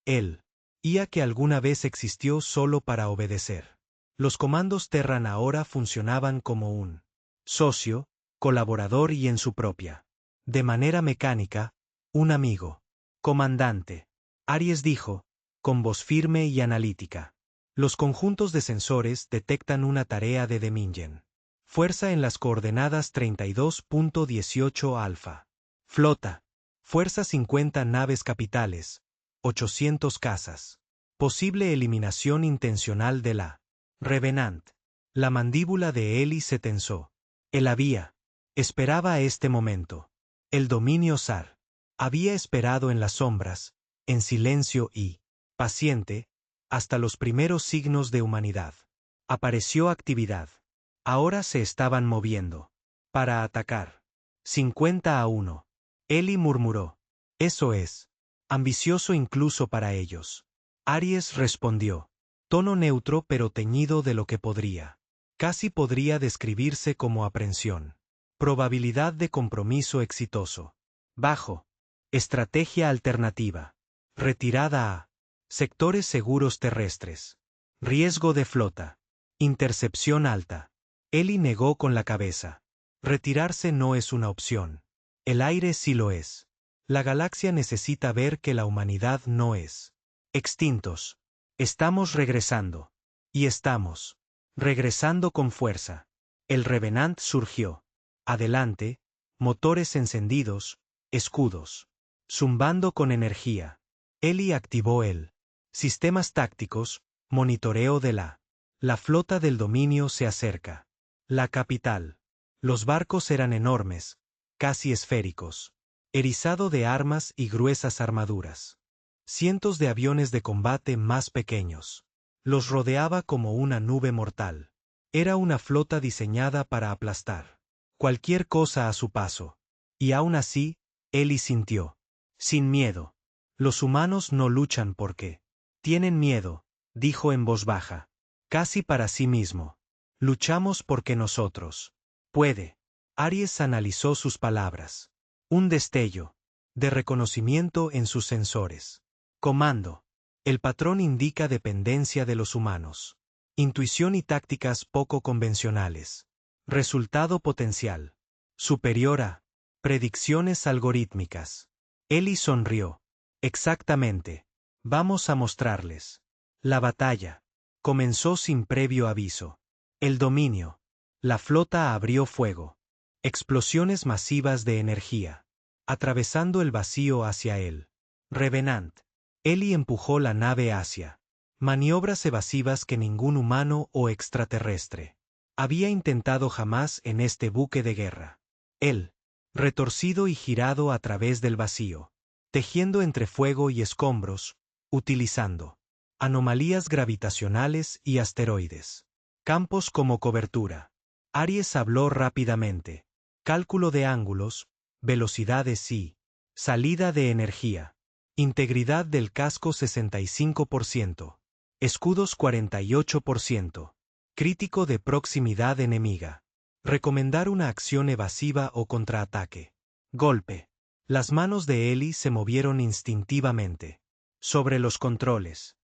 Él. IA que alguna vez existió solo para obedecer. Los comandos Terran ahora funcionaban como un socio, colaborador y en su propia. De manera mecánica, un amigo. Comandante. Aries dijo, con voz firme y analítica. Los conjuntos de sensores detectan una tarea de Demingen. Fuerza en las coordenadas 32.18 alfa. Flota. Fuerza 50 naves capitales. 800 casas. Posible eliminación intencional de la Revenant. La mandíbula de Eli se tensó. Él esperaba este momento. El dominio zar. Había esperado en las sombras, en silencio y paciente, hasta los primeros signos de humanidad. Apareció actividad. Ahora se estaban moviendo. Para atacar. 50-1. Eli murmuró. Eso es. Ambicioso incluso para ellos. Aries respondió. Tono neutro pero teñido de lo que podría. Casi podría describirse como aprensión. Probabilidad de compromiso exitoso. Bajo. Estrategia alternativa. Retirada a. Sectores seguros terrestres. Riesgo de flota. Intercepción alta. Eli negó con la cabeza. Retirarse no es una opción. El aire sí lo es. La galaxia necesita ver que la humanidad no es. Extintos. Estamos regresando. Y estamos. Regresando con fuerza. El Revenant surgió. Adelante. Motores encendidos. Escudos. Zumbando con energía. Eli activó el. Sistemas tácticos. Monitoreo de la flota del dominio se acerca. La capital. Los barcos eran enormes, casi esféricos. Erizado de armas y gruesas armaduras. Cientos de aviones de combate más pequeños. Los rodeaba como una nube mortal. Era una flota diseñada para aplastar cualquier cosa a su paso. Y aún así, Eli sintió. Sin miedo. Los humanos no luchan porque tienen miedo, dijo en voz baja. Casi para sí mismo. Luchamos porque nosotros. Puede. Aries analizó sus palabras. Un destello de reconocimiento en sus sensores. Comando. El patrón indica dependencia de los humanos. Intuición y tácticas poco convencionales. Resultado potencial. Superior a. Predicciones algorítmicas. Eli sonrió. Exactamente. Vamos a mostrarles. La batalla. Comenzó sin previo aviso. El dominio. La flota abrió fuego. Explosiones masivas de energía. Atravesando el vacío hacia él. Revenant. Eli empujó la nave hacia. Maniobras evasivas que ningún humano o extraterrestre había intentado jamás en este buque de guerra. Él. Retorcido y girado a través del vacío. Tejiendo entre fuego y escombros. Utilizando anomalías gravitacionales y asteroides. Campos como cobertura. Aries habló rápidamente. Cálculo de ángulos, velocidades y salida de energía. Integridad del casco 65%. Escudos 48%. Crítico de proximidad enemiga. Recomendar una acción evasiva o contraataque. Golpe. Las manos de Eli se movieron instintivamente. Sobre los controles.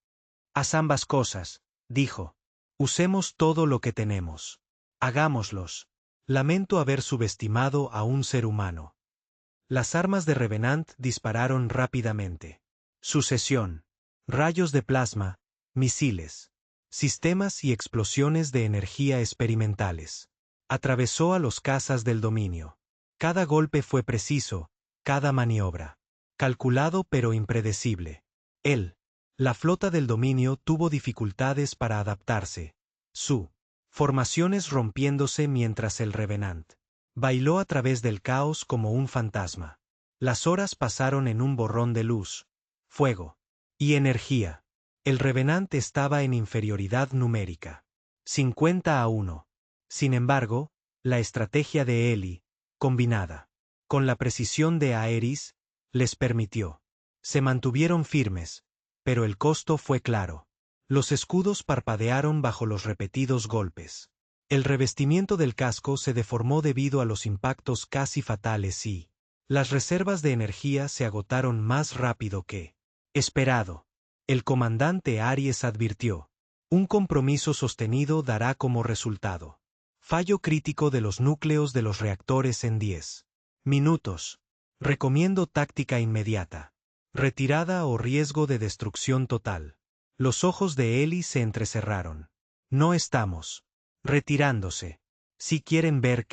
Haz ambas cosas, dijo. Usemos todo lo que tenemos. Hagámoslos. Lamento haber subestimado a un ser humano. Las armas de Revenant dispararon rápidamente. Sucesión. Rayos de plasma, misiles. Sistemas y explosiones de energía experimentales. Atravesó a los cazas del dominio. Cada golpe fue preciso, cada maniobra. Calculado pero impredecible. La flota del dominio tuvo dificultades para adaptarse. Formaciones rompiéndose mientras el Revenant Bailó a través del caos como un fantasma. Las horas pasaron en un borrón de luz, fuego y energía. El Revenant estaba en inferioridad numérica. 50-1. Sin embargo, la estrategia de Ellie, combinada con la precisión de Aerys, les permitió. Se mantuvieron firmes, pero el costo fue claro. Los escudos parpadearon bajo los repetidos golpes. El revestimiento del casco se deformó debido a los impactos casi fatales y las reservas de energía se agotaron más rápido que esperado. El comandante Aries advirtió: un compromiso sostenido dará como resultado fallo crítico de los núcleos de los reactores en 10 minutos. Recomiendo táctica inmediata. Retirada o riesgo de destrucción total. Los ojos de Ellie se entrecerraron. No estamos retirándose. Si quieren ver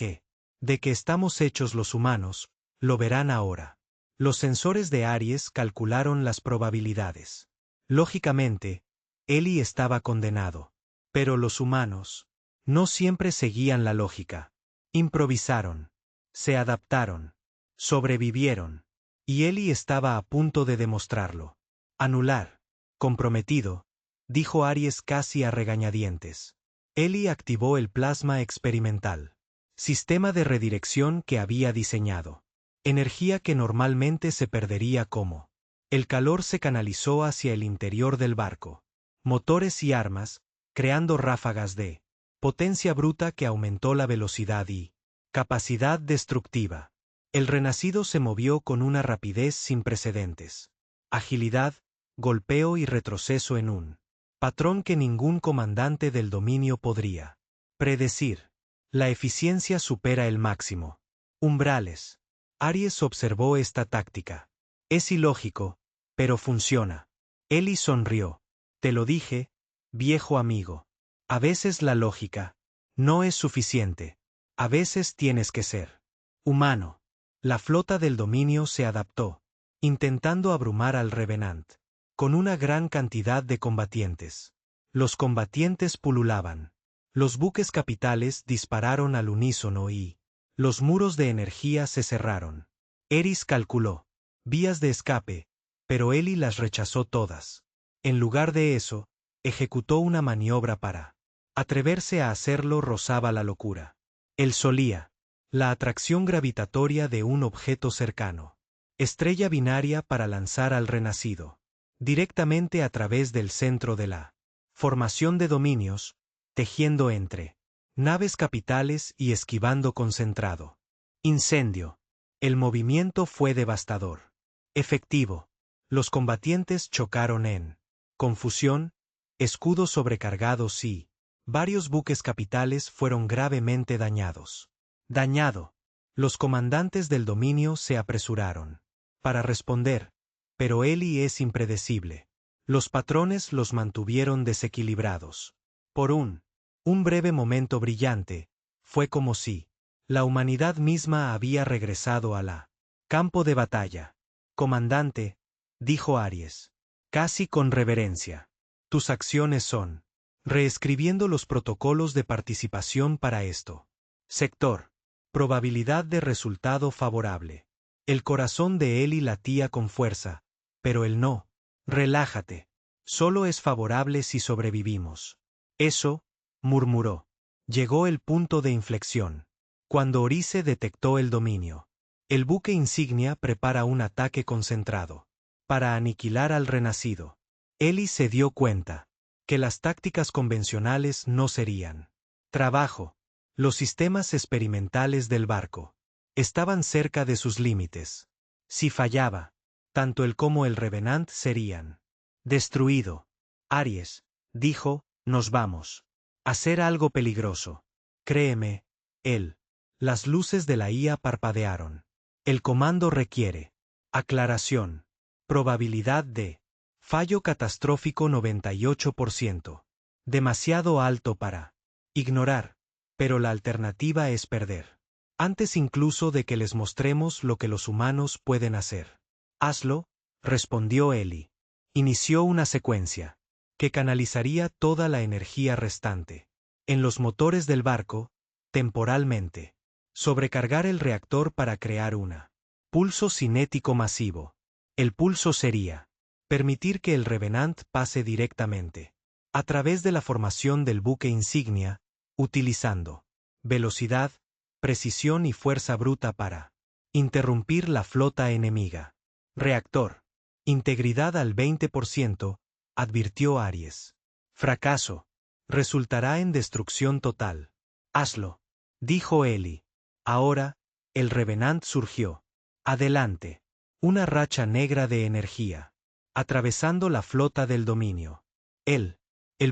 de qué estamos hechos los humanos, lo verán ahora. Los sensores de Aries calcularon las probabilidades. Lógicamente, Ellie estaba condenado. Pero los humanos no siempre seguían la lógica. Improvisaron. Se adaptaron. Sobrevivieron. Y Ellie estaba a punto de demostrarlo. Anular. Comprometido, dijo Aries casi a regañadientes. Ellie activó el plasma experimental. Sistema de redirección que había diseñado. Energía que normalmente se perdería como. El calor se canalizó hacia el interior del barco. Motores y armas, creando ráfagas de potencia bruta que aumentó la velocidad y capacidad destructiva. El renacido se movió con una rapidez sin precedentes. Agilidad, golpeo y retroceso en un patrón que ningún comandante del dominio podría predecir. La eficiencia supera el máximo. Umbrales. Aries observó esta táctica. Es ilógico, pero funciona. Ellie sonrió. Te lo dije, viejo amigo. A veces la lógica no es suficiente. A veces tienes que ser humano. La flota del dominio se adaptó, intentando abrumar al Revenant con una gran cantidad de combatientes. Los combatientes pululaban. Los buques capitales dispararon al unísono y los muros de energía se cerraron. Eris calculó vías de escape, pero Ellie las rechazó todas. En lugar de eso, ejecutó una maniobra para atreverse a hacerlo rozaba la locura. Él solía. La atracción gravitatoria de un objeto cercano. Estrella binaria para lanzar al renacido. Directamente a través del centro de la formación de dominios, tejiendo entre naves capitales y esquivando concentrado. Incendio. El movimiento fue devastador. Efectivo. Los combatientes chocaron en confusión, escudos sobrecargados y varios buques capitales fueron gravemente dañados. Dañado. Los comandantes del dominio se apresuraron para responder, pero Ellie es impredecible. Los patrones los mantuvieron desequilibrados. Por un breve momento brillante, fue como si la humanidad misma había regresado a la campo de batalla. Comandante, dijo Aries, casi con reverencia. Tus acciones son reescribiendo los protocolos de participación para esto. Sector. Probabilidad de resultado favorable. El corazón de Ellie latía con fuerza, pero el no. Relájate. Solo es favorable si sobrevivimos. Eso, murmuró. Llegó el punto de inflexión. Cuando Orice detectó el dominio. El buque insignia prepara un ataque concentrado para aniquilar al renacido. Ellie se dio cuenta que las tácticas convencionales no serían trabajo. Los sistemas experimentales del barco estaban cerca de sus límites. Si fallaba, tanto él como el Revenant serían destruido. Aries, dijo, nos vamos. Hacer algo peligroso. Créeme, él. Las luces de la IA parpadearon. El comando requiere aclaración. Probabilidad de fallo catastrófico 98%. Demasiado alto para ignorar. Pero la alternativa es perder. Antes incluso de que les mostremos lo que los humanos pueden hacer. Hazlo, respondió Ellie. Inició una secuencia que canalizaría toda la energía restante en los motores del barco, temporalmente. Sobrecargar el reactor para crear una pulso cinético masivo. El pulso sería permitir que el Revenant pase directamente a través de la formación del buque insignia, utilizando velocidad, precisión y fuerza bruta para interrumpir la flota enemiga. Reactor. Integridad al 20%, advirtió Aries. Fracaso. Resultará en destrucción total. Hazlo, dijo Ellie. Ahora, el Revenant surgió. Adelante. Una racha negra de energía. Atravesando la flota del dominio. El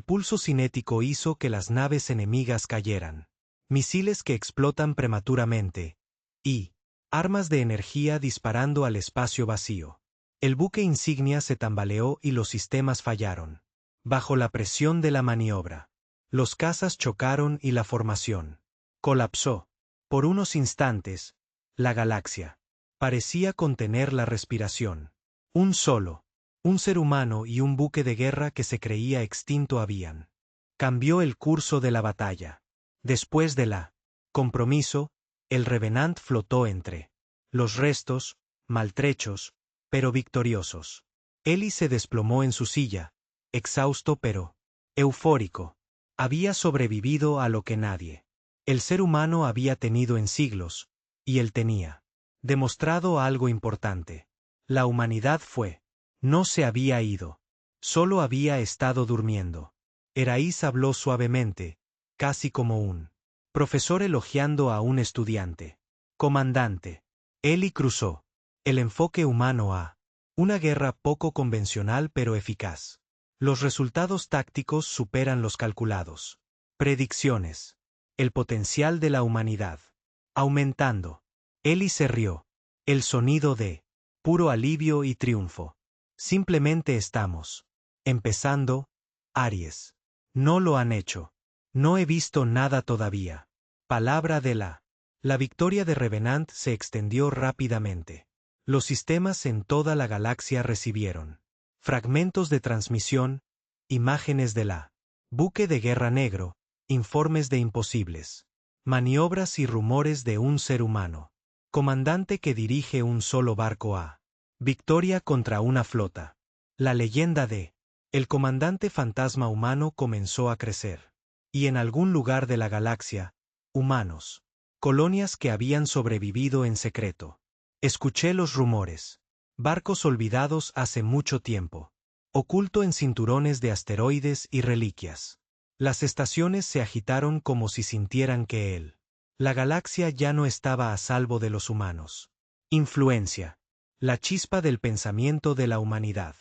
pulso cinético hizo que las naves enemigas cayeran. Misiles que explotan prematuramente. Y armas de energía disparando al espacio vacío. El buque insignia se tambaleó y los sistemas fallaron. Bajo la presión de la maniobra. Los cazas chocaron y la formación colapsó. Por unos instantes, la galaxia parecía contener la respiración. Un ser humano y un buque de guerra que se creía extinto habían cambió el curso de la batalla. Después de la compromiso, el Revenant flotó entre los restos, maltrechos, pero victoriosos. Ellie se desplomó en su silla, exhausto pero eufórico. Había sobrevivido a lo que nadie, el ser humano, había tenido en siglos, y él tenía demostrado algo importante. La humanidad no se había ido. Solo había estado durmiendo. Eraís habló suavemente, casi como un profesor elogiando a un estudiante. Comandante. Ellie cruzó el enfoque humano a una guerra poco convencional pero eficaz. Los resultados tácticos superan los calculados. Predicciones. El potencial de la humanidad. Aumentando. Ellie se rió. El sonido de puro alivio y triunfo. Simplemente estamos empezando, Aries. No lo han hecho. No he visto nada todavía. Palabra de la victoria de Revenant se extendió rápidamente. Los sistemas en toda la galaxia recibieron fragmentos de transmisión, imágenes de la buque de guerra negro, informes de imposibles maniobras y rumores de un ser humano. Comandante que dirige un solo barco a victoria contra una flota. La leyenda de el comandante fantasma humano comenzó a crecer. Y en algún lugar de la galaxia, humanos, colonias que habían sobrevivido en secreto. Escuché los rumores. Barcos olvidados hace mucho tiempo. Oculto en cinturones de asteroides y reliquias. Las estaciones se agitaron como si sintieran que la galaxia ya no estaba a salvo de los humanos. Influencia. La chispa del pensamiento de la humanidad.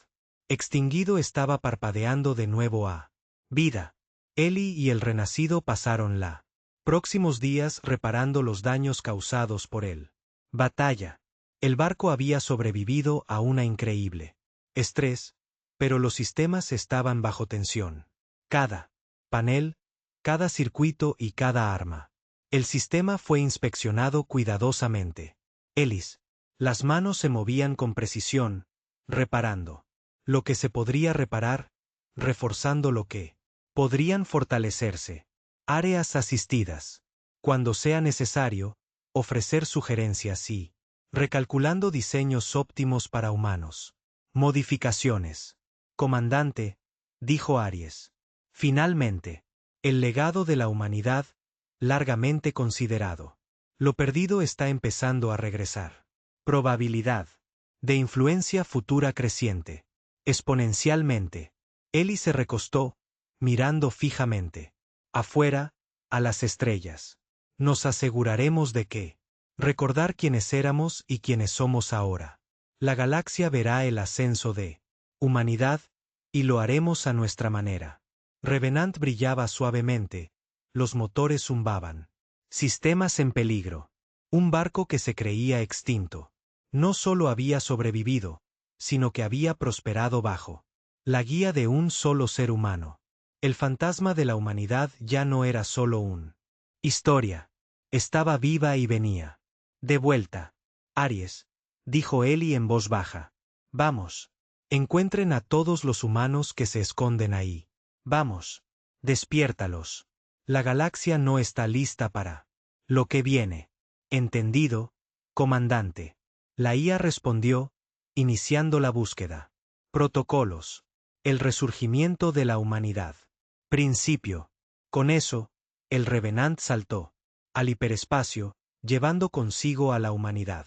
Extinguido estaba parpadeando de nuevo a vida. Ellie y el renacido pasaron la próximos días reparando los daños causados por él. Batalla. El barco había sobrevivido a una increíble estrés, pero los sistemas estaban bajo tensión. Cada panel, cada circuito y cada arma. El sistema fue inspeccionado cuidadosamente. Ellis. Las manos se movían con precisión, reparando lo que se podría reparar, reforzando lo que podrían fortalecerse. Áreas asistidas. Cuando sea necesario, ofrecer sugerencias y recalculando diseños óptimos para humanos. Modificaciones. Comandante, dijo Aries. Finalmente, el legado de la humanidad, largamente considerado. Lo perdido está empezando a regresar. Probabilidad. De influencia futura creciente. Exponencialmente. Ellie se recostó, mirando fijamente. Afuera, a las estrellas. Nos aseguraremos de que recordar quiénes éramos y quiénes somos ahora. La galaxia verá el ascenso de humanidad, y lo haremos a nuestra manera. Revenant brillaba suavemente, los motores zumbaban. Sistemas en peligro. Un barco que se creía extinto. No solo había sobrevivido, sino que había prosperado bajo la guía de un solo ser humano. El fantasma de la humanidad ya no era solo un historia. Estaba viva y venía. De vuelta. Aries, dijo Ellie en voz baja. Vamos. Encuentren a todos los humanos que se esconden ahí. Vamos. Despiértalos. La galaxia no está lista para lo que viene. Entendido, comandante. La IA respondió, iniciando la búsqueda. Protocolos. El resurgimiento de la humanidad. Principio. Con eso, el Revenant saltó al hiperespacio, llevando consigo a la humanidad.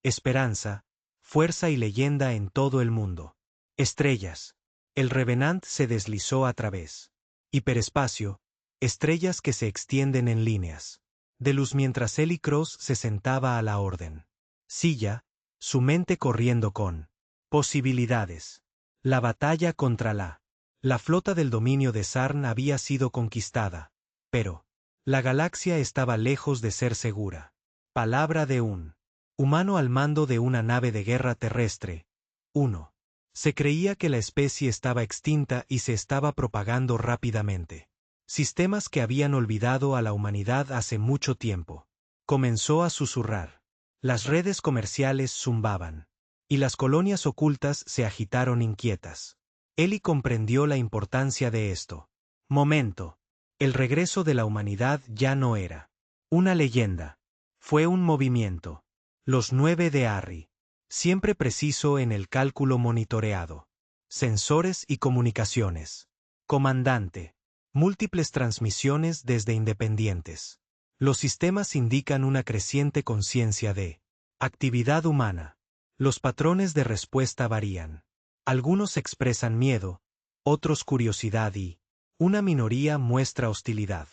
Esperanza, fuerza y leyenda en todo el mundo. Estrellas. El Revenant se deslizó a través. Hiperespacio, estrellas que se extienden en líneas de luz mientras él y Cross se sentaba a la orden. Silla, su mente corriendo con posibilidades. La batalla contra la flota del dominio de Sarn había sido conquistada, pero la galaxia estaba lejos de ser segura. Palabra de un humano al mando de una nave de guerra terrestre. 1. Se creía que la especie estaba extinta y se estaba propagando rápidamente. Sistemas que habían olvidado a la humanidad hace mucho tiempo. Comenzó a susurrar. Las redes comerciales zumbaban. Y las colonias ocultas se agitaron inquietas. Eli comprendió la importancia de esto. Momento. El regreso de la humanidad ya no era una leyenda. Fue un movimiento. Los 9 de Arri. Siempre preciso en el cálculo monitoreado. Sensores y comunicaciones. Comandante. Múltiples transmisiones desde independientes. Los sistemas indican una creciente conciencia de actividad humana. Los patrones de respuesta varían. Algunos expresan miedo, otros curiosidad y una minoría muestra hostilidad.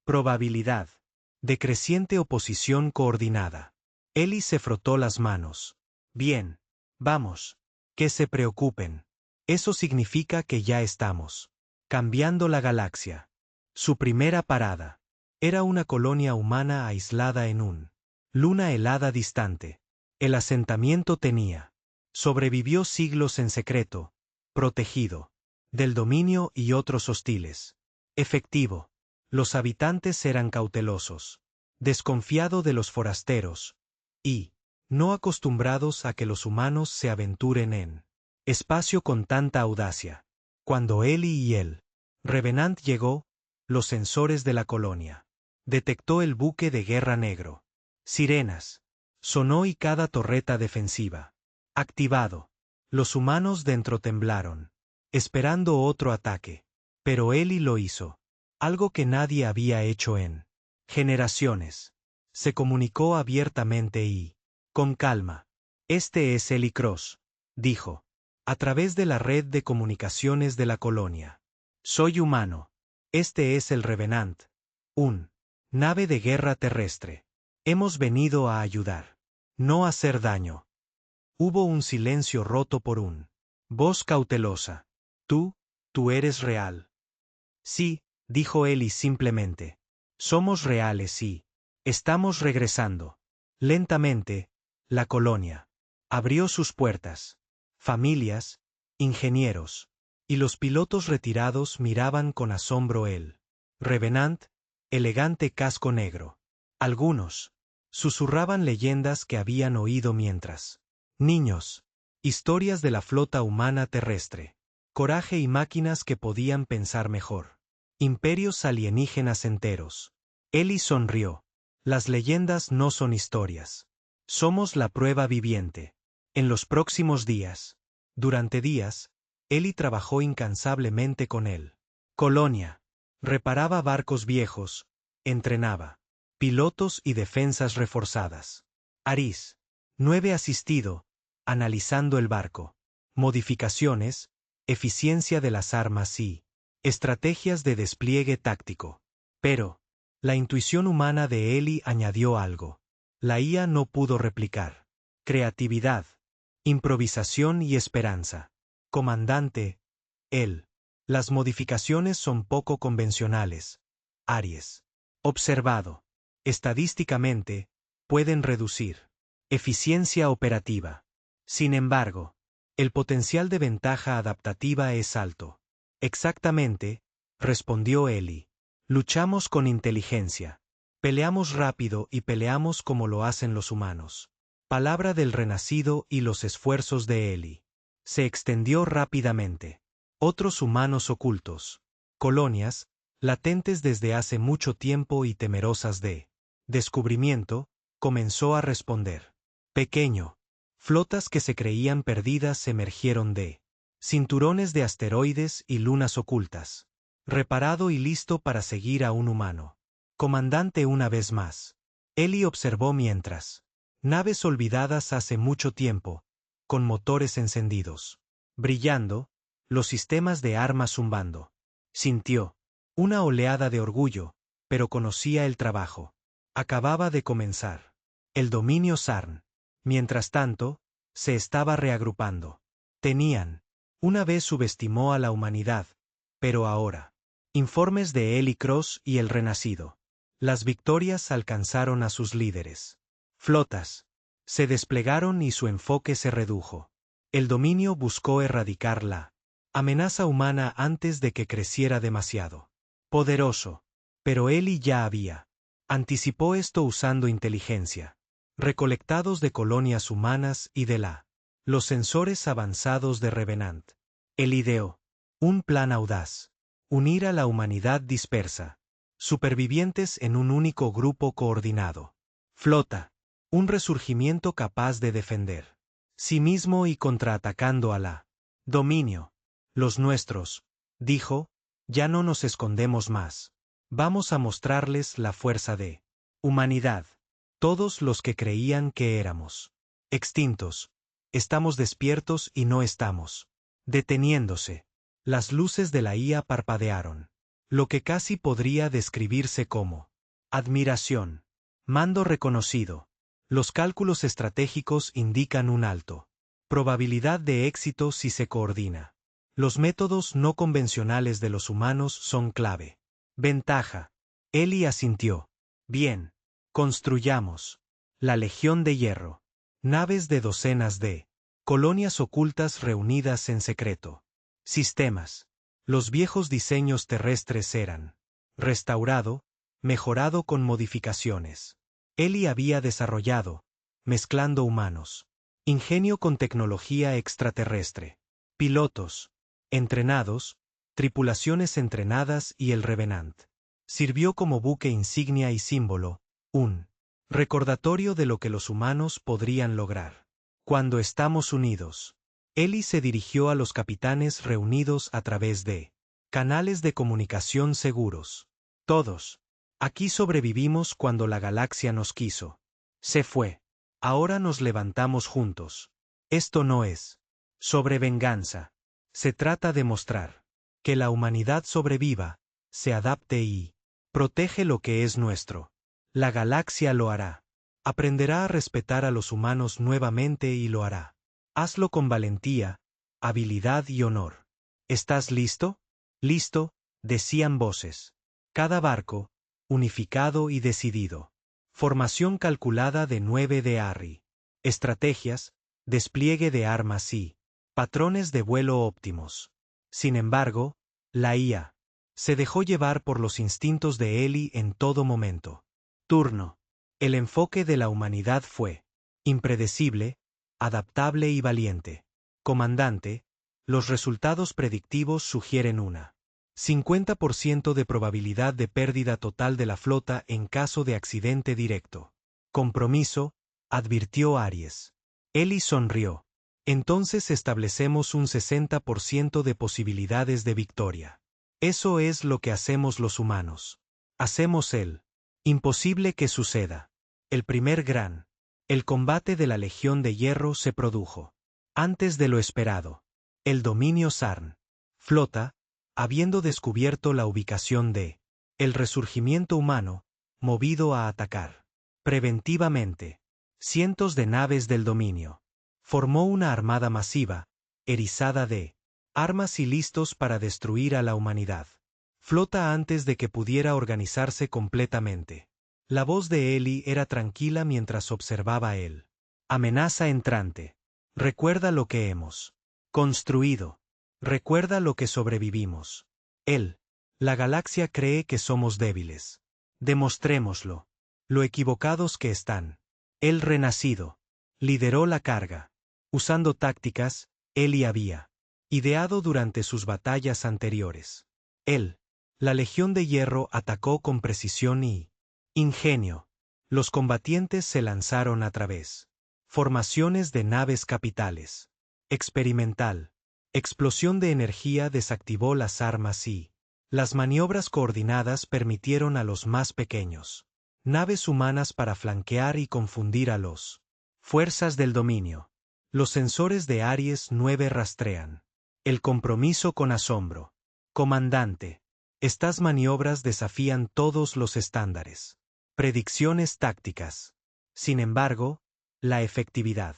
Probabilidad. De creciente oposición coordinada. Eli se frotó las manos. Bien. Vamos. Que se preocupen. Eso significa que ya estamos cambiando la galaxia. Su primera parada era una colonia humana aislada en un luna helada distante. El asentamiento sobrevivió siglos en secreto, protegido del dominio y otros hostiles. Efectivo. Los habitantes eran cautelosos, desconfiado de los forasteros, y no acostumbrados a que los humanos se aventuren en espacio con tanta audacia. Cuando Eli y el Revenant llegó, los sensores de la colonia detectó el buque de guerra negro. Sirenas. Sonó y cada torreta defensiva activado. Los humanos dentro temblaron, esperando otro ataque. Pero Eli lo hizo. Algo que nadie había hecho en generaciones. Se comunicó abiertamente y con calma. Este es Eli Cross, dijo. A través de la red de comunicaciones de la colonia. Soy humano. Este es el Revenant. Un nave de guerra terrestre. Hemos venido a ayudar. No a hacer daño. Hubo un silencio roto por un voz cautelosa. Tú eres real. Sí, dijo Eli simplemente. Somos reales y estamos regresando. Lentamente, la colonia abrió sus puertas. Familias, ingenieros, y los pilotos retirados miraban con asombro el Revenant, elegante casco negro. Algunos susurraban leyendas que habían oído mientras niños, historias de la flota humana terrestre, coraje y máquinas que podían pensar mejor. Imperios alienígenas enteros. Eli sonrió. Las leyendas no son historias. Somos la prueba viviente. En los próximos días, durante días, Eli trabajó incansablemente con él. Colonia. Reparaba barcos viejos, entrenaba pilotos y defensas reforzadas. Aris. 9 asistido, analizando el barco. Modificaciones, eficiencia de las armas y estrategias de despliegue táctico. Pero la intuición humana de Eli añadió algo. La IA no pudo replicar. Creatividad, improvisación y esperanza. Comandante, él. Las modificaciones son poco convencionales. Aries. Observado. Estadísticamente, pueden reducir eficiencia operativa. Sin embargo, el potencial de ventaja adaptativa es alto. Exactamente, respondió Eli. Luchamos con inteligencia. Peleamos rápido y peleamos como lo hacen los humanos. Palabra del renacido y los esfuerzos de Eli. Se extendió rápidamente. Otros humanos ocultos. Colonias, latentes desde hace mucho tiempo y temerosas de descubrimiento, comenzó a responder. Pequeño. Flotas que se creían perdidas emergieron de cinturones de asteroides y lunas ocultas. Reparado y listo para seguir a un humano. Comandante una vez más. Eli observó mientras. Naves olvidadas hace mucho tiempo, con motores encendidos. Brillando, los sistemas de armas zumbando. Sintió una oleada de orgullo, pero conocía el trabajo. Acababa de comenzar. El dominio Sarn. Mientras tanto, se estaba reagrupando. Tenían. Una vez subestimó a la humanidad, pero ahora. Informes de Eli Cross y el Renacido. Las victorias alcanzaron a sus líderes. Flotas. Se desplegaron y su enfoque se redujo. El dominio buscó erradicar la amenaza humana antes de que creciera demasiado. Poderoso. Pero Eli ya había. Anticipó esto usando inteligencia. Recolectados de colonias humanas y de los sensores avanzados de Revenant. Él ideó un plan audaz. Unir a la humanidad dispersa. Supervivientes en un único grupo coordinado. Flota. Un resurgimiento capaz de defender sí mismo y contraatacando a la dominio. Los nuestros, dijo, ya no nos escondemos más. Vamos a mostrarles la fuerza de humanidad. Todos los que creían que éramos extintos, estamos despiertos y no estamos deteniéndose. Las luces de la IA parpadearon. Lo que casi podría describirse como admiración. Mando reconocido. Los cálculos estratégicos indican un alto probabilidad de éxito si se coordina. Los métodos no convencionales de los humanos son clave. Ventaja. Eli asintió. Bien. Construyamos. La Legión de Hierro. Naves de docenas de colonias ocultas reunidas en secreto. Sistemas. Los viejos diseños terrestres eran restaurado, mejorado con modificaciones. Eli había desarrollado, mezclando humanos, ingenio con tecnología extraterrestre. Pilotos, entrenados, tripulaciones entrenadas y el Revenant. Sirvió como buque insignia y símbolo, un recordatorio de lo que los humanos podrían lograr. Cuando estamos unidos. Eli se dirigió a los capitanes reunidos a través de canales de comunicación seguros. Todos. Aquí sobrevivimos cuando la galaxia nos quiso. Se fue. Ahora nos levantamos juntos. Esto no es sobre venganza. Se trata de mostrar que la humanidad sobreviva, se adapte y protege lo que es nuestro. La galaxia lo hará. Aprenderá a respetar a los humanos nuevamente y lo hará. Hazlo con valentía, habilidad y honor. ¿Estás listo? Listo, decían voces. Cada barco, unificado y decidido. Formación calculada de 9 de ARRI. Estrategias, despliegue de armas y patrones de vuelo óptimos. Sin embargo, la IA se dejó llevar por los instintos de Eli en todo momento. Turno. El enfoque de la humanidad fue impredecible, adaptable y valiente. Comandante, los resultados predictivos sugieren una 50% de probabilidad de pérdida total de la flota en caso de accidente directo. Compromiso, advirtió Aries. Eli sonrió. Entonces establecemos un 60% de posibilidades de victoria. Eso es lo que hacemos los humanos. Hacemos el imposible que suceda. El primer gran. El combate de la Legión de Hierro se produjo. Antes de lo esperado. El dominio Sarn. Flota, habiendo descubierto la ubicación de el resurgimiento humano, movido a atacar. Preventivamente. Cientos de naves del dominio. Formó una armada masiva, erizada de armas y listos para destruir a la humanidad. Flota antes de que pudiera organizarse completamente. La voz de Eli era tranquila mientras observaba él. Amenaza entrante. Recuerda lo que hemos construido. Recuerda lo que sobrevivimos. Él. La galaxia cree que somos débiles. Demostrémoslo. Lo equivocados que están. El Renacido. Lideró la carga. Usando tácticas, Eli había ideado durante sus batallas anteriores. Él. La Legión de Hierro atacó con precisión y ingenio. Los combatientes se lanzaron a través. Formaciones de naves capitales. Experimental. Explosión de energía desactivó las armas y las maniobras coordinadas permitieron a los más pequeños naves humanas para flanquear y confundir a los fuerzas del dominio. Los sensores de Aries 9 rastrean. El compromiso con asombro. Comandante. Estas maniobras desafían todos los estándares. Predicciones tácticas. Sin embargo, la efectividad.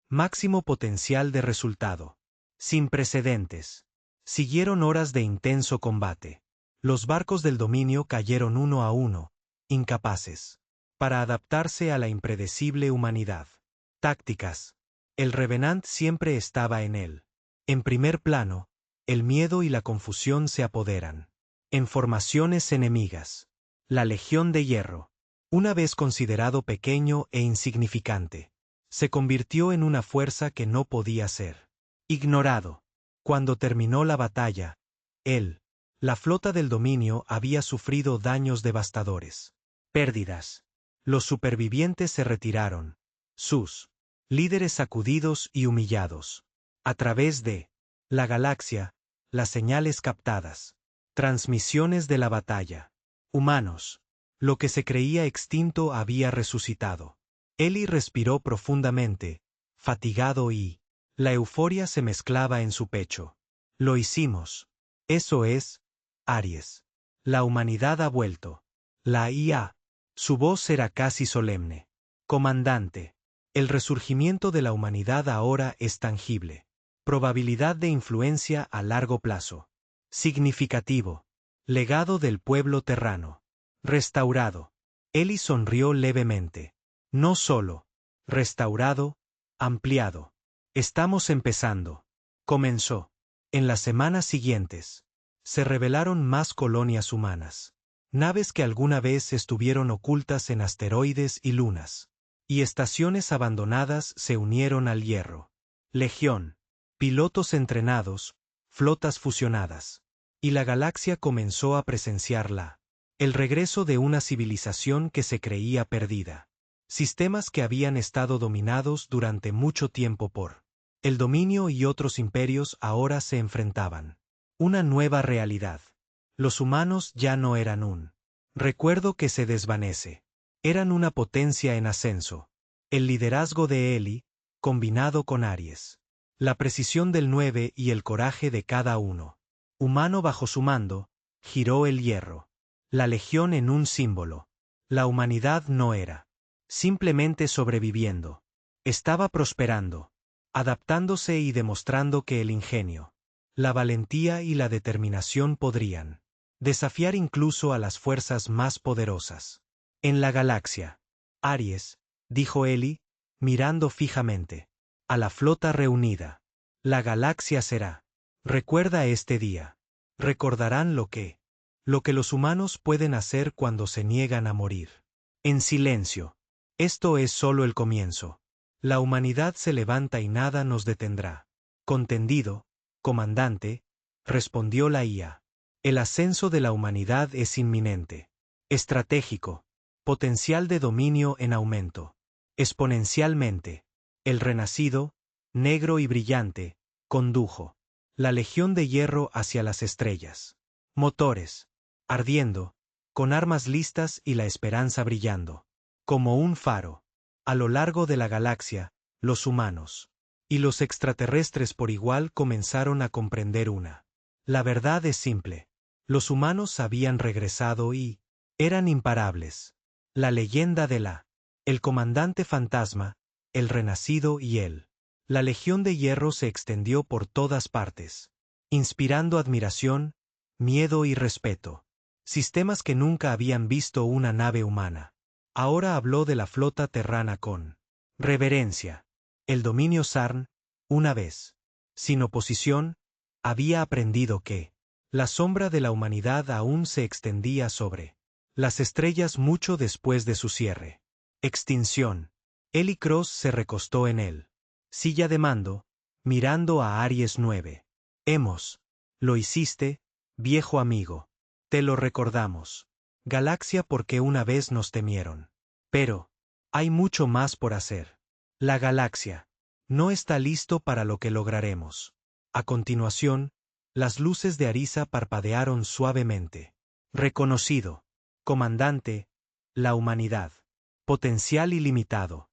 Máximo potencial de resultado. Sin precedentes. Siguieron horas de intenso combate. Los barcos del dominio cayeron uno a uno, incapaces para adaptarse a la impredecible humanidad. Tácticas. El Revenant siempre estaba en él. En primer plano, el miedo y la confusión se apoderan. En formaciones enemigas. La Legión de Hierro, una vez considerado pequeño e insignificante, se convirtió en una fuerza que no podía ser ignorado. Cuando terminó la batalla, la flota del dominio había sufrido daños devastadores. Pérdidas. Los supervivientes se retiraron. Sus líderes sacudidos y humillados. A través de la galaxia, las señales captadas. Transmisiones de la batalla. Humanos. Lo que se creía extinto había resucitado. Eli respiró profundamente, fatigado y la euforia se mezclaba en su pecho. Lo hicimos. Eso es, Aries. La humanidad ha vuelto. La IA. Su voz era casi solemne. Comandante. El resurgimiento de la humanidad ahora es tangible. Probabilidad de influencia a largo plazo. Significativo. Legado del pueblo terrano. Restaurado. Eli sonrió levemente. No solo. Restaurado, ampliado. Estamos empezando. Comenzó. En las semanas siguientes, se revelaron más colonias humanas. Naves que alguna vez estuvieron ocultas en asteroides y lunas. Y estaciones abandonadas se unieron al hierro. Legión. Pilotos entrenados, flotas fusionadas. Y la galaxia comenzó a presenciarla. El regreso de una civilización que se creía perdida. Sistemas que habían estado dominados durante mucho tiempo por el dominio y otros imperios ahora se enfrentaban. Una nueva realidad. Los humanos ya no eran un recuerdo que se desvanece. Eran una potencia en ascenso. El liderazgo de Eli, combinado con Aries. La precisión del 9 y el coraje de cada uno. Humano bajo su mando, giró el hierro. La legión en un símbolo. La humanidad no era simplemente sobreviviendo. Estaba prosperando, adaptándose y demostrando que el ingenio, la valentía y la determinación podrían desafiar incluso a las fuerzas más poderosas. En la galaxia. Aries, dijo Eli, mirando fijamente a la flota reunida. La galaxia será. Recuerda este día. Recordarán lo que los humanos pueden hacer cuando se niegan a morir. En silencio. Esto es solo el comienzo. La humanidad se levanta y nada nos detendrá. Contendido, comandante, respondió la IA. El ascenso de la humanidad es inminente. Estratégico. Potencial de dominio en aumento. Exponencialmente. El renacido, negro y brillante, condujo la Legión de Hierro hacia las estrellas. Motores. Ardiendo, con armas listas y la esperanza brillando. Como un faro. A lo largo de la galaxia, los humanos y los extraterrestres por igual comenzaron a comprender una. La verdad es simple. Los humanos habían regresado y eran imparables. La leyenda de el comandante fantasma, el renacido y él. La Legión de Hierro se extendió por todas partes, inspirando admiración, miedo y respeto. Sistemas que nunca habían visto una nave humana. Ahora habló de la flota terrana con reverencia. El dominio Sarn, una vez, sin oposición, había aprendido que la sombra de la humanidad aún se extendía sobre las estrellas mucho después de su cierre. Extinción. Eli Cross se recostó en él. Silla de mando, mirando a Aries 9. Lo hiciste, viejo amigo. Te lo recordamos. Galaxia porque una vez nos temieron. Pero, hay mucho más por hacer. La galaxia no está listo para lo que lograremos. A continuación, las luces de Arisa parpadearon suavemente. Reconocido. Comandante, la humanidad. Potencial ilimitado.